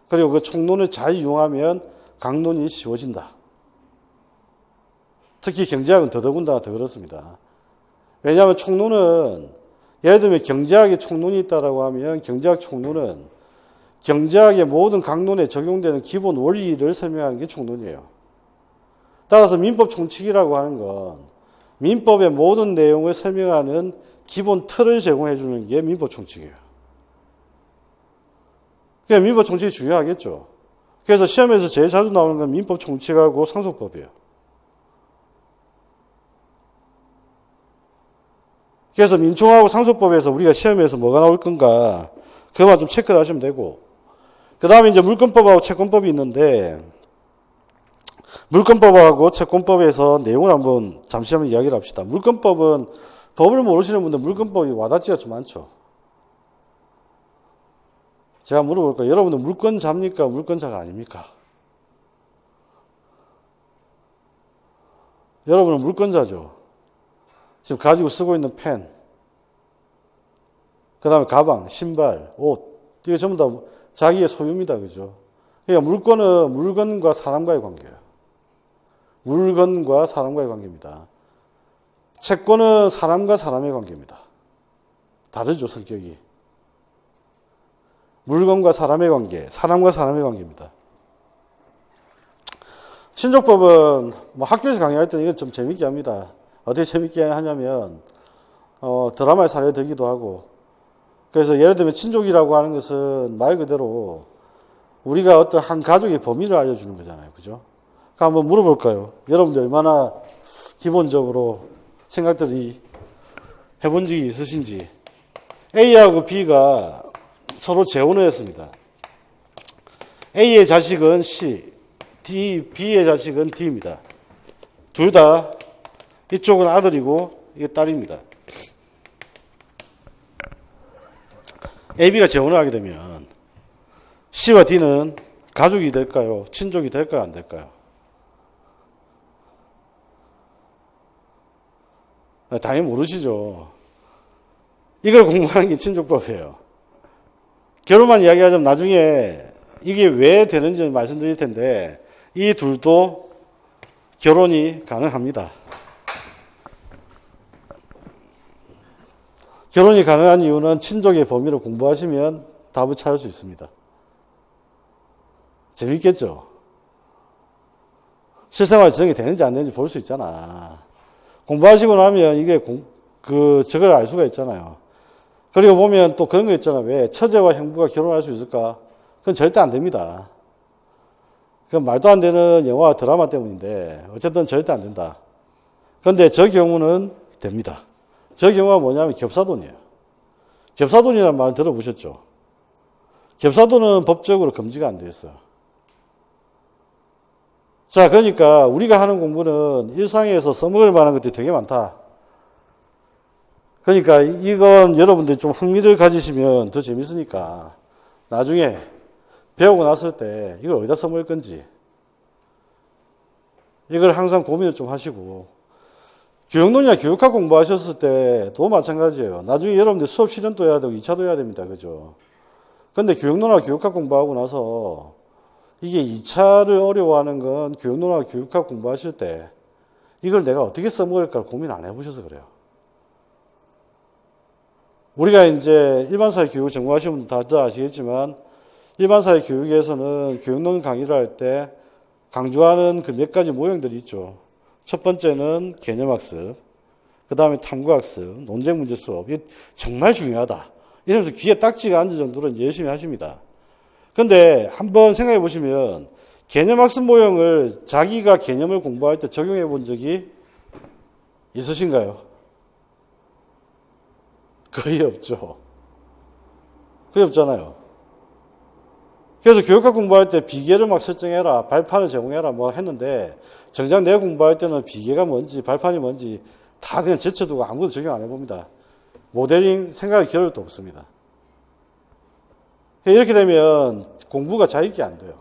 그리고 그 총론을 잘 이용하면 강론이 쉬워진다. 특히 경제학은 더더군다나 더 그렇습니다. 왜냐하면 총론은, 예를 들면 경제학에 총론이 있다라고 하면 경제학 총론은 경제학의 모든 강론에 적용되는 기본 원리를 설명하는 게 총론이에요. 따라서 민법 총칙이라고 하는 건 민법의 모든 내용을 설명하는 기본 틀을 제공해 주는 게 민법 총칙이에요. 그러니까 민법 총칙이 중요하겠죠. 그래서 시험에서 제일 자주 나오는 건 민법 총칙하고 상속법이에요. 그래서 민총하고 상속법에서 우리가 시험에서 뭐가 나올 건가, 그것만 좀 체크를 하시면 되고, 그 다음에 이제 물권법하고 채권법이 있는데, 물권법하고 채권법에서 내용을 한번 잠시 한번 이야기를 합시다. 물권법은 법을 모르시는 분들 물권법이 와닿지가 좀 많죠. 제가 물어볼까요? 여러분들 물권자입니까? 물권자가 아닙니까? 여러분은 물권자죠. 지금 가지고 쓰고 있는 펜, 그 다음에 가방, 신발, 옷, 이게 전부 다 자기의 소유입니다. 그죠? 그러니까 물권은 물건과 사람과의 관계예요. 물건과 사람과의 관계입니다. 채권은 사람과 사람의 관계입니다. 다르죠, 성격이. 물건과 사람의 관계, 사람과 사람의 관계입니다. 친족법은 뭐 학교에서 강의할 때는 이건 좀 재밌게 합니다. 어떻게 재밌게 하냐면 드라마에 사례 들기도 하고, 그래서 예를 들면 친족이라고 하는 것은 말 그대로 우리가 어떤 한 가족의 범위를 알려주는 거잖아요. 그죠? 그러니까 한번 물어볼까요? 여러분들 얼마나 기본적으로 생각들이 해본 적이 있으신지. A하고 B가 서로 재혼을 했습니다. A의 자식은 C, B의 자식은 D입니다. 둘 다 이쪽은 아들이고 이게 딸입니다. A, B가 재혼을 하게 되면 C와 D는 가족이 될까요? 친족이 될까요? 안 될까요? 당연히 모르시죠. 이걸 공부하는 게 친족법이에요. 결론만 이야기하자면 나중에 이게 왜 되는지 말씀드릴 텐데, 이 둘도 결혼이 가능합니다. 결혼이 가능한 이유는 친족의 범위를 공부하시면 답을 찾을 수 있습니다. 재밌겠죠? 실생활 지정이 되는지 안 되는지 볼 수 있잖아. 공부하시고 나면 이게 저걸 알 수가 있잖아요. 그리고 보면 또 그런 거 있잖아. 왜 처제와 형부가 결혼할 수 있을까? 그건 절대 안 됩니다. 그건 말도 안 되는 영화 드라마 때문인데 어쨌든 절대 안 된다. 그런데 저 경우는 됩니다. 저 경우가 뭐냐면 겹사돈이에요. 겹사돈이라는 말 들어보셨죠? 겹사돈은 법적으로 금지가 안 돼 있어요. 자, 그러니까 우리가 하는 공부는 일상에서 써먹을 만한 것들이 되게 많다. 그러니까 이건 여러분들이 좀 흥미를 가지시면 더 재밌으니까 나중에 배우고 났을 때 이걸 어디다 써먹을 건지 이걸 항상 고민을 좀 하시고, 교육론이나 교육학 공부하셨을 때도 마찬가지예요. 나중에 여러분들 수업 실전도 해야 되고 2차도 해야 됩니다. 그죠? 근데 교육론이나 교육학 공부하고 나서 이게 2차를 어려워하는 건 교육론이나 교육학 공부하실 때 이걸 내가 어떻게 써먹을까 고민 안 해보셔서 그래요. 우리가 이제 일반사회 교육 전공하시는 분들 다들 아시겠지만 일반사회 교육에서는 교육론 강의를 할 때 강조하는 그 몇 가지 모형들이 있죠. 첫 번째는 개념학습, 그 다음에 탐구학습, 논쟁문제 수업. 이게 정말 중요하다. 이러면서 귀에 딱지가 앉을 정도로 열심히 하십니다. 근데 한번 생각해 보시면 개념학습 모형을 자기가 개념을 공부할 때 적용해 본 적이 있으신가요? 거의 없죠. 거의 없잖아요. 그래서 교육학 공부할 때 비계를 막 설정해라, 발판을 제공해라 뭐 했는데 정작 내 공부할 때는 비계가 뭔지 발판이 뭔지 다 그냥 제쳐두고 아무것도 적용 안 해봅니다. 모델링 생각할 겨를도 없습니다. 이렇게 되면 공부가 자유있게 안 돼요.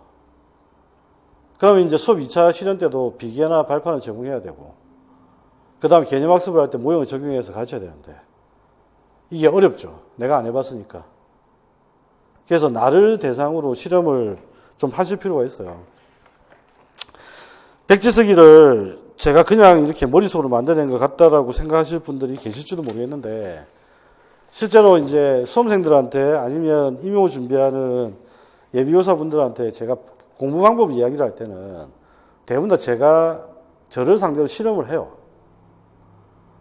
그러면 이제 수업 2차 실현 때도 비계나 발판을 제공해야 되고, 그 다음에 개념학습을 할 때 모형을 적용해서 가르쳐야 되는데, 이게 어렵죠. 내가 안 해봤으니까. 그래서 나를 대상으로 실험을 좀 하실 필요가 있어요. 백지쓰기를 제가 그냥 이렇게 머릿속으로 만들어낸 것 같다라고 생각하실 분들이 계실지도 모르겠는데, 실제로 이제 수험생들한테 아니면 임용 준비하는 예비교사분들한테 제가 공부 방법 이야기를 할 때는 대부분 다 제가 저를 상대로 실험을 해요.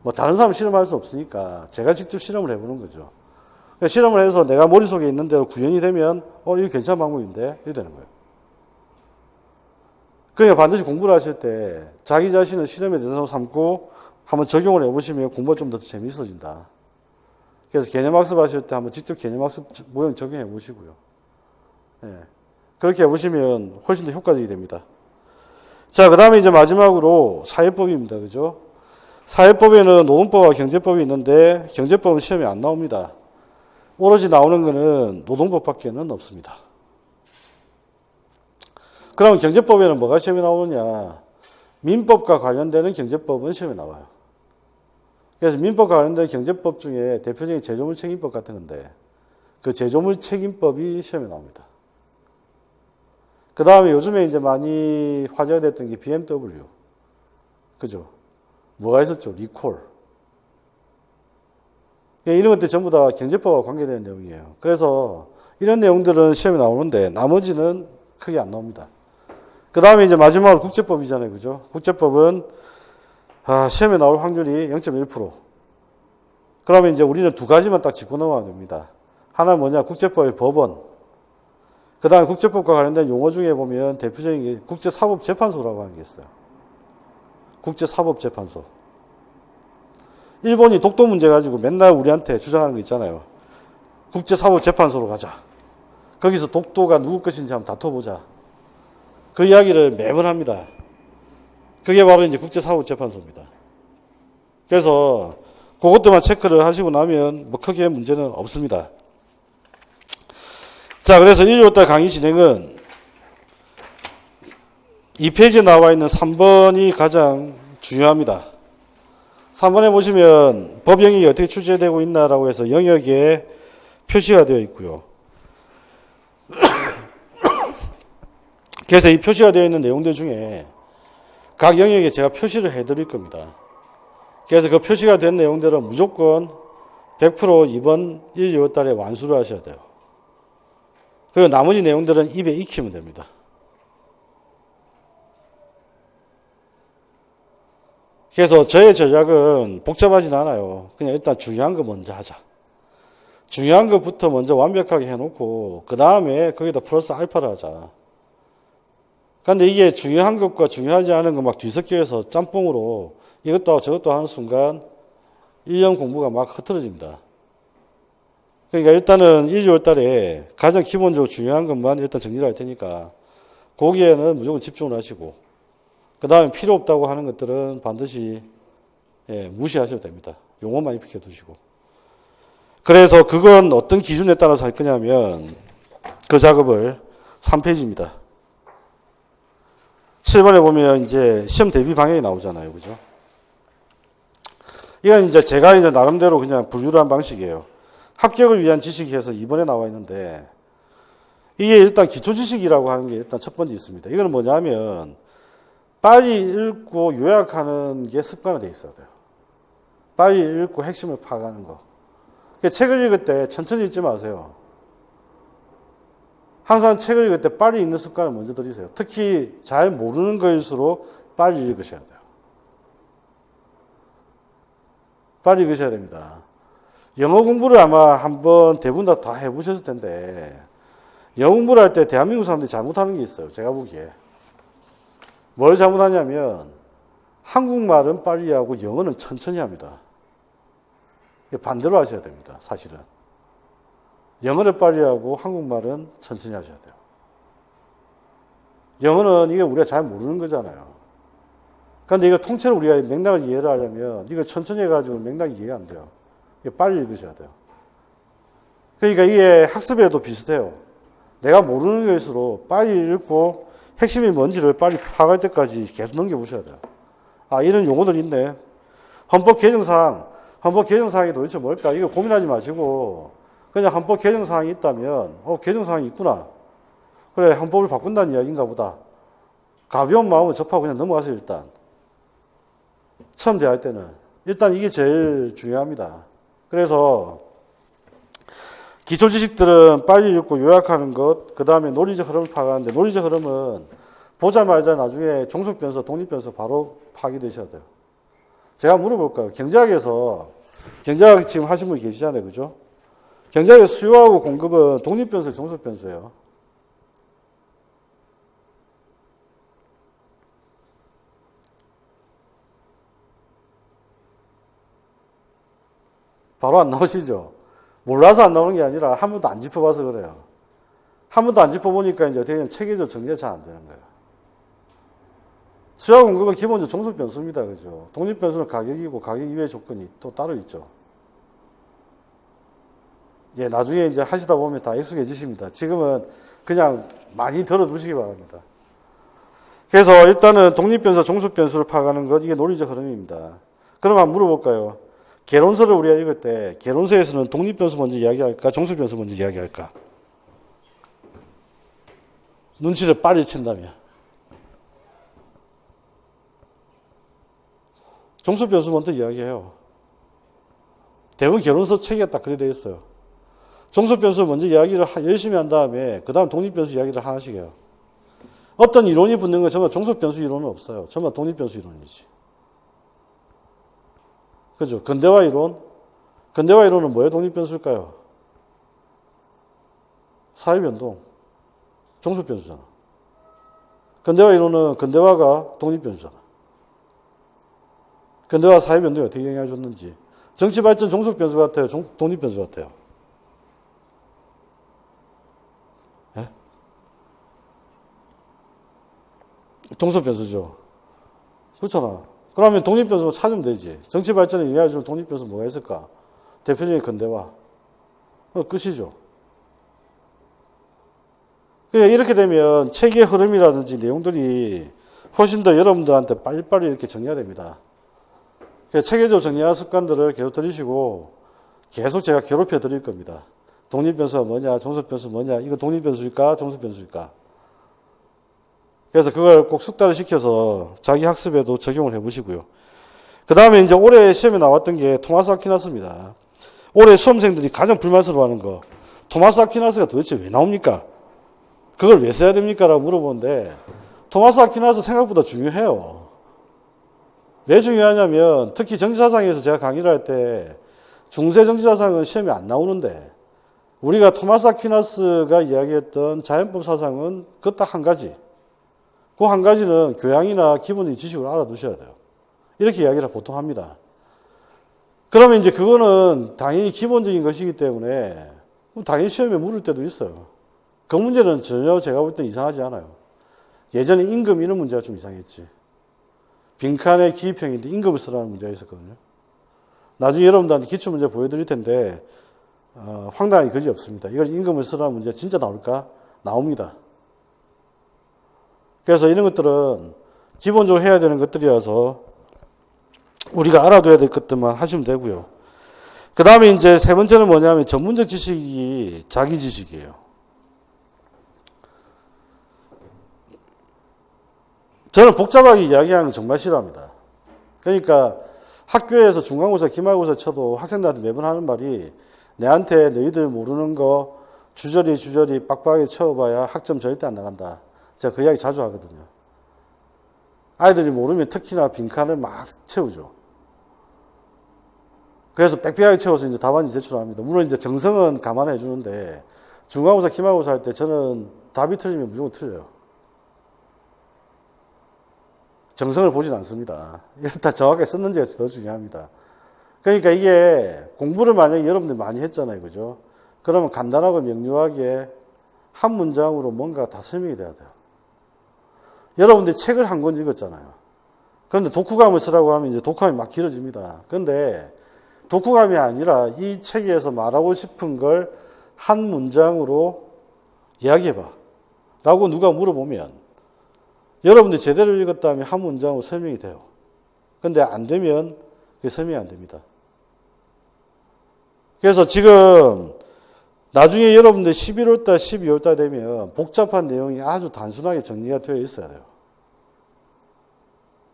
뭐 다른 사람 실험할 수 없으니까 제가 직접 실험을 해보는 거죠. 그러니까 실험을 해서 내가 머릿속에 있는 대로 구현이 되면 이거 괜찮은 방법인데 이렇게 되는 거예요. 그러니까 반드시 공부를 하실 때 자기 자신을 실험의 대상으로 삼고 한번 적용을 해보시면 공부가 좀 더 재미있어진다. 그래서 개념학습 하실 때 한번 직접 개념학습 모형 적용해 보시고요. 예. 그렇게 해보시면 훨씬 더 효과적이 됩니다. 자, 그 다음에 이제 마지막으로 사회법입니다. 그죠? 사회법에는 노동법과 경제법이 있는데 경제법은 시험에 안 나옵니다. 오로지 나오는 거는 노동법밖에는 없습니다. 그럼 경제법에는 뭐가 시험에 나오느냐? 민법과 관련되는 경제법은 시험에 나와요. 그래서 민법과 관련된 경제법 중에 대표적인 제조물 책임법 같은 건데 그 제조물 책임법이 시험에 나옵니다. 그 다음에 요즘에 이제 많이 화제가 됐던 게 BMW. 그죠? 뭐가 있었죠? 리콜. 이런 것들 전부 다 경제법과 관계되는 내용이에요. 그래서 이런 내용들은 시험에 나오는데 나머지는 크게 안 나옵니다. 그 다음에 이제 마지막으로 국제법이잖아요. 그죠? 국제법은 시험에 나올 확률이 0.1%. 그러면 이제 우리는 두 가지만 딱 짚고 넘어가면 됩니다. 하나는 뭐냐? 국제법의 법원. 그 다음에 국제법과 관련된 용어 중에 보면 대표적인 게 국제사법재판소라고 하는 게 있어요. 국제사법재판소. 일본이 독도 문제 가지고 맨날 우리한테 주장하는 거 있잖아요. 국제사법재판소로 가자. 거기서 독도가 누구 것인지 한번 다퉈보자. 그 이야기를 매번 합니다. 그게 바로 이제 국제사법재판소입니다. 그래서 그것들만 체크를 하시고 나면 뭐 크게 문제는 없습니다. 자, 그래서 1, 2월 강의 진행은 2페이지에 나와 있는 3번이 가장 중요합니다. 3번에 보시면 법 영역이 어떻게 출제되고 있나라고 해서 영역에 표시가 되어 있고요. 그래서 이 표시가 되어 있는 내용들 중에 각 영역에 제가 표시를 해드릴 겁니다. 그래서 그 표시가 된 내용들은 무조건 100% 이번 1, 2월 달에 완수를 하셔야 돼요. 그리고 나머지 내용들은 입에 익히면 됩니다. 그래서 저의 전략은 복잡하진 않아요. 그냥 일단 중요한 거 먼저 하자. 중요한 것부터 먼저 완벽하게 해놓고 그 다음에 거기다 플러스 알파를 하자. 그런데 이게 중요한 것과 중요하지 않은 거 막 뒤섞여서 짬뽕으로 이것도 하고 저것도 하는 순간 1년 공부가 막 흐트러집니다. 그러니까 일단은 1, 2월 달에 가장 기본적으로 중요한 것만 일단 정리를 할 테니까 거기에는 무조건 집중을 하시고 그 다음에 필요 없다고 하는 것들은 반드시 무시하셔도 됩니다. 용어만 입혀 두시고. 그래서 그건 어떤 기준에 따라서 할 거냐면 그 작업을 3페이지입니다. 7번에 보면 이제 시험 대비 방향이 나오잖아요. 그죠? 이건 이제 제가 이제 나름대로 그냥 분류를 한 방식이에요. 합격을 위한 지식이 해서 2번에 나와 있는데 이게 일단 기초 지식이라고 하는 게 일단 첫 번째 있습니다. 이거는 뭐냐면 빨리 읽고 요약하는 게 습관화 되어 있어야 돼요. 빨리 읽고 핵심을 파악하는 거. 그러니까 책을 읽을 때 천천히 읽지 마세요. 항상 책을 읽을 때 빨리 읽는 습관을 먼저 들이세요. 특히 잘 모르는 거일수록 빨리 읽으셔야 돼요. 빨리 읽으셔야 됩니다. 영어 공부를 아마 한번 대부분 다 해보셨을 텐데 영어 공부를 할 때 대한민국 사람들이 잘못하는 게 있어요. 제가 보기에. 뭘 잘못하냐면 한국말은 빨리 하고 영어는 천천히 합니다. 반대로 하셔야 됩니다. 사실은. 영어를 빨리 하고 한국말은 천천히 하셔야 돼요. 영어는 이게 우리가 잘 모르는 거잖아요. 그런데 이거 통째로 우리가 맥락을 이해를 하려면 이거 천천히 해가지고 맥락이 이해가 안 돼요. 빨리 읽으셔야 돼요. 그러니까 이게 학습에도 비슷해요. 내가 모르는 것일수록 빨리 읽고 핵심이 뭔지를 빨리 파악할 때까지 계속 넘겨보셔야 돼요. 아, 이런 용어들이 있네. 헌법 개정사항이 도대체 뭘까? 이거 고민하지 마시고 그냥 헌법 개정사항이 있다면 개정사항이 있구나. 그래, 헌법을 바꾼다는 이야기인가 보다. 가벼운 마음으로 접하고 그냥 넘어가세요. 일단 처음 대할 때는 일단 이게 제일 중요합니다. 그래서 기초 지식들은 빨리 읽고 요약하는 것, 그 다음에 논리적 흐름을 파악하는데, 논리적 흐름은 보자마자 나중에 종속 변수, 독립 변수 바로 파악이 되셔야 돼요. 제가 물어볼까요? 경제학 지금 하신 분 계시잖아요. 그죠? 경제학의 수요하고 공급은 독립 변수, 종속 변수예요. 바로 안 나오시죠? 몰라서 안 나오는 게 아니라 한 번도 안 짚어봐서 그래요. 한 번도 안 짚어보니까 이제 어떻게 보면 체계적 정리가 잘 안 되는 거예요. 수요 공급은 기본적으로 종속 변수입니다. 그죠? 독립 변수는 가격이고 가격 이외의 조건이 또 따로 있죠. 예, 나중에 이제 하시다 보면 다 익숙해지십니다. 지금은 그냥 많이 들어두시기 바랍니다. 그래서 일단은 독립 변수, 종속 변수를 파악하는 것, 이게 논리적 흐름입니다. 그럼 한번 물어볼까요? 개론서를 우리가 읽을 때 개론서에서는 독립 변수 먼저 이야기할까? 종속 변수 먼저 이야기할까? 눈치를 빨리 챈다면 종속 변수 먼저 이야기해요. 대부분 개론서 책에 딱 그래 되어 있어요. 종속 변수 먼저 이야기를 열심히 한 다음에 그 다음 독립 변수 이야기를 하나씩 해요. 어떤 이론이 붙는 건 정말 종속 변수 이론은 없어요. 정말 독립 변수 이론이지. 그죠? 근대화 이론은 뭐의 독립 변수일까요? 사회변동. 종속 변수잖아. 근대화 이론은 근대화가 독립 변수잖아. 근대화 사회변동이 어떻게 영향을 줬는지. 정치 발전 종속 변수 같아요? 독립 변수 같아요? 예? 종속 변수죠. 그렇잖아. 그러면 독립 변수 찾으면 되지. 정치 발전에 영향을 주는 독립 변수 뭐가 있을까? 대표적인 근대화. 끝이죠. 이렇게 되면 책의 흐름이라든지 내용들이 훨씬 더 여러분들한테 빨리빨리 이렇게 정리가 됩니다. 체계적으로 정리하는 습관들을 계속 들이시고 계속 제가 괴롭혀 드릴 겁니다. 독립 변수가 뭐냐, 종속 변수 뭐냐, 이거 독립 변수일까, 종속 변수일까. 그래서 그걸 꼭 숙달을 시켜서 자기 학습에도 적용을 해보시고요. 그 다음에 이제 올해 시험에 나왔던 게 토마스 아퀴나스입니다. 올해 수험생들이 가장 불만스러워하는 거, 토마스 아퀴나스가 도대체 왜 나옵니까? 그걸 왜 써야 됩니까? 라고 물어보는데 토마스 아퀴나스 생각보다 중요해요. 왜 중요하냐면 특히 정치사상에서 제가 강의를 할 때 중세 정치사상은 시험에 안 나오는데 우리가 토마스 아퀴나스가 이야기했던 자연법 사상은 그 딱 한 가지. 그 한 가지는 교양이나 기본적인 지식을 알아두셔야 돼요. 이렇게 이야기를 보통 합니다. 그러면 이제 그거는 당연히 기본적인 것이기 때문에 당연히 시험에 물을 때도 있어요. 그 문제는 전혀 제가 볼 때 이상하지 않아요. 예전에 임금 이런 문제가 좀 이상했지. 빈칸의 기입형인데 임금을 쓰라는 문제가 있었거든요. 나중에 여러분들한테 기출문제 보여드릴 텐데 황당하게 그지 없습니다. 이걸 임금을 쓰라는 문제 진짜 나올까? 나옵니다. 그래서 이런 것들은 기본적으로 해야 되는 것들이라서 우리가 알아둬야 될 것들만 하시면 되고요. 그 다음에 이제 세 번째는 뭐냐면 전문적 지식이 자기 지식이에요. 저는 복잡하게 이야기하는 거 정말 싫어합니다. 그러니까 학교에서 중간고사, 기말고사 쳐도 학생들한테 매번 하는 말이 내한테 너희들 모르는 거 주저리 빡빡하게 채워봐야 학점 절대 안 나간다. 제가 그 이야기 자주 하거든요. 아이들이 모르면 특히나 빈칸을 막 채우죠. 그래서 빽빽하게 채워서 이제 답안지 제출합니다. 물론 이제 정성은 감안해 주는데 중간고사, 기말고사 할 때 저는 답이 틀리면 무조건 틀려요. 정성을 보진 않습니다. 일단 정확하게 썼는지가 더 중요합니다. 그러니까 이게 공부를 만약에 여러분들이 많이 했잖아요. 그죠? 그러면 간단하고 명료하게 한 문장으로 뭔가 다 설명이 돼야 돼요. 여러분들이 책을 한 권 읽었잖아요. 그런데 독후감을 쓰라고 하면 이제 독후감이 막 길어집니다. 그런데 독후감이 아니라 이 책에서 말하고 싶은 걸 한 문장으로 이야기해봐. 라고 누가 물어보면 여러분들이 제대로 읽었다면 한 문장으로 설명이 돼요. 그런데 안 되면 그게 설명이 안 됩니다. 그래서 지금 나중에 여러분들 11월달, 12월달 되면 복잡한 내용이 아주 단순하게 정리가 되어 있어야 돼요.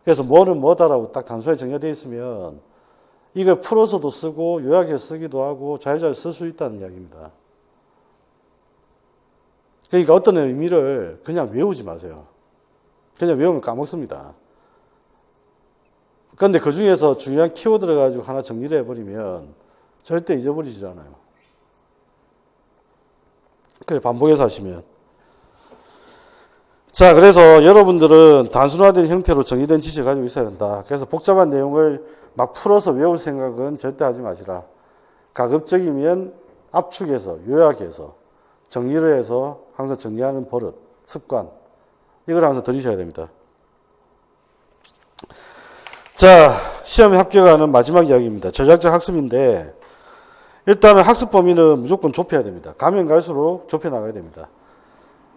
그래서 뭐는 뭐다라고 딱 단순하게 정리가 되어 있으면 이걸 풀어서도 쓰고 요약해서 쓰기도 하고 자유자재 쓸 수 있다는 이야기입니다. 그러니까 어떤 의미를 그냥 외우지 마세요. 그냥 외우면 까먹습니다. 그런데 그 중에서 중요한 키워드를 가지고 하나 정리를 해버리면 절대 잊어버리지 않아요. 그래, 반복해서 하시면. 자, 그래서 여러분들은 단순화된 형태로 정의된 지식을 가지고 있어야 된다. 그래서 복잡한 내용을 막 풀어서 외울 생각은 절대 하지 마시라. 가급적이면 압축해서, 요약해서, 정리를 해서 항상 정리하는 버릇, 습관, 이걸 항상 들이셔야 됩니다. 자, 시험에 합격하는 마지막 이야기입니다. 저작적 학습인데 일단은 학습 범위는 무조건 좁혀야 됩니다. 가면 갈수록 좁혀나가야 됩니다.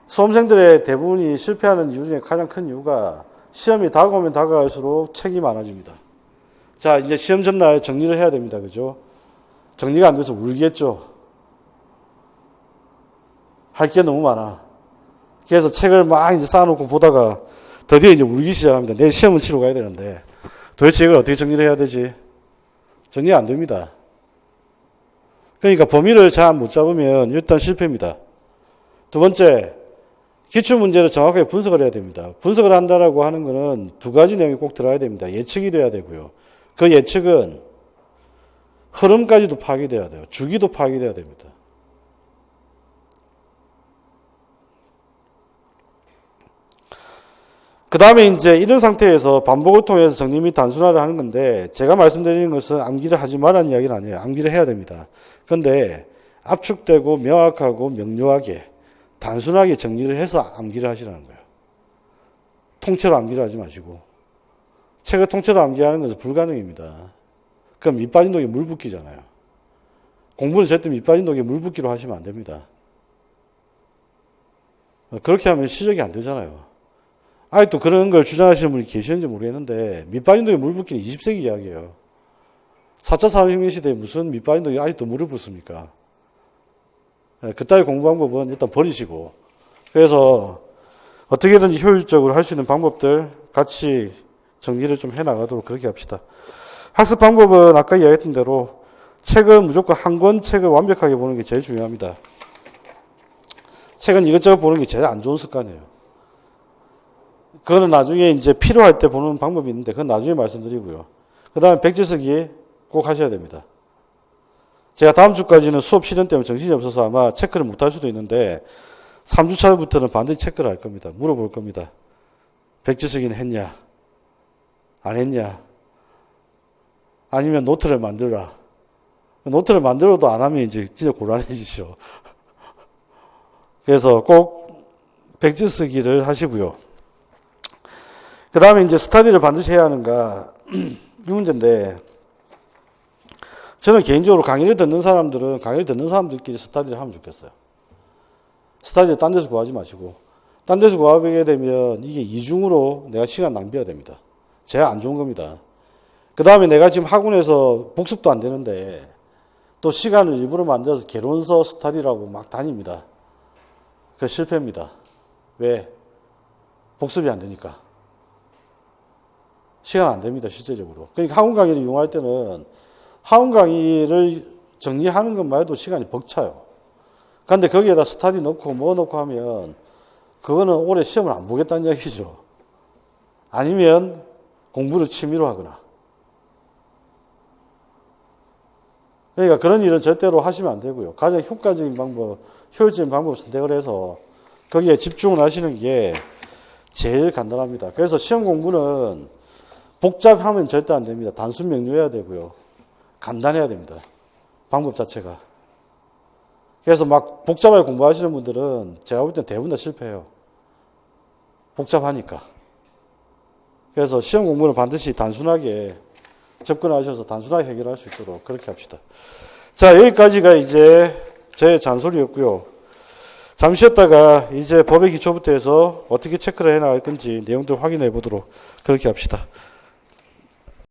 수험생들의 대부분이 실패하는 이유 중에 가장 큰 이유가 시험이 다가오면 다가갈수록 책이 많아집니다. 자, 이제 시험 전날 정리를 해야 됩니다. 그죠? 정리가 안 돼서 울겠죠? 할 게 너무 많아. 그래서 책을 막 이제 쌓아놓고 보다가 드디어 이제 울기 시작합니다. 내일 시험을 치러 가야 되는데 도대체 이걸 어떻게 정리를 해야 되지? 정리 안 됩니다. 그러니까 범위를 잘 못 잡으면 일단 실패입니다. 두 번째, 기출문제를 정확하게 분석을 해야 됩니다. 분석을 한다라고 하는 것은 두 가지 내용이 꼭 들어야 됩니다. 예측이 돼야 되고요. 그 예측은 흐름까지도 파악이 돼야 돼요. 주기도 파악이 돼야 됩니다. 그 다음에 이제 이런 상태에서 반복을 통해서 정리 및 단순화를 하는 건데 제가 말씀드리는 것은 암기를 하지 말라는 이야기는 아니에요. 암기를 해야 됩니다. 그런데 압축되고 명확하고 명료하게 단순하게 정리를 해서 암기를 하시라는 거예요. 통째로 암기를 하지 마시고. 책을 통째로 암기하는 것은 불가능입니다. 그럼 밑 빠진 독에 물 붓기잖아요. 공부는 절대 밑 빠진 독에 물 붓기로 하시면 안 됩니다. 그렇게 하면 실력이 안 되잖아요. 아직도 그런 걸 주장하시는 분이 계시는지 모르겠는데 밑빠진 독에 물 붓기는 20세기 이야기예요. 4차 산업혁명 시대에 무슨 밑빠진 독에 아직도 물을 붓습니까? 그따위 공부 방법은 일단 버리시고 그래서 어떻게든지 효율적으로 할 수 있는 방법들 같이 정리를 좀 해나가도록 그렇게 합시다. 학습 방법은 아까 이야기했던 대로 책은 무조건 한 권 책을 완벽하게 보는 게 제일 중요합니다. 책은 이것저것 보는 게 제일 안 좋은 습관이에요. 그거는 나중에 이제 필요할 때 보는 방법이 있는데 그건 나중에 말씀드리고요. 그 다음에 백지 쓰기 꼭 하셔야 됩니다. 제가 다음 주까지는 수업 시간 때문에 정신이 없어서 아마 체크를 못 할 수도 있는데 3주차부터는 반드시 체크를 할 겁니다. 물어볼 겁니다. 백지 쓰기는 했냐? 안 했냐? 아니면 노트를 만들라. 노트를 만들어도 안 하면 이제 진짜 곤란해지죠. 그래서 꼭 백지 쓰기를 하시고요. 그 다음에 이제 스터디를 반드시 해야 하는가 이 문제인데 저는 개인적으로 강의를 듣는 사람들은 강의를 듣는 사람들끼리 스터디를 하면 좋겠어요. 스터디를 딴 데서 구하지 마시고 딴 데서 구하게 되면 이게 이중으로 내가 시간 낭비가 됩니다. 제가 안 좋은 겁니다. 그 다음에 내가 지금 학원에서 복습도 안 되는데 또 시간을 일부러 만들어서 개론서 스터디라고 막 다닙니다. 그 실패입니다. 왜? 복습이 안 되니까. 시간 안 됩니다, 실제적으로. 그러니까 학원 강의를 이용할 때는 학원 강의를 정리하는 것만 해도 시간이 벅차요. 그런데 거기에다 스터디 넣고 뭐 넣고 하면 그거는 올해 시험을 안 보겠다는 얘기죠. 아니면 공부를 취미로 하거나. 그러니까 그런 일은 절대로 하시면 안 되고요. 가장 효과적인 방법, 효율적인 방법 선택을 해서 거기에 집중을 하시는 게 제일 간단합니다. 그래서 시험 공부는 복잡하면 절대 안 됩니다. 단순 명료해야 되고요. 간단해야 됩니다. 방법 자체가. 그래서 막 복잡하게 공부하시는 분들은 제가 볼 땐 대부분 다 실패해요. 복잡하니까. 그래서 시험 공부는 반드시 단순하게 접근하셔서 단순하게 해결할 수 있도록 그렇게 합시다. 자, 여기까지가 이제 제 잔소리였고요. 잠시 쉬었다가 이제 법의 기초부터 해서 어떻게 체크를 해나갈 건지 내용들 확인해 보도록 그렇게 합시다.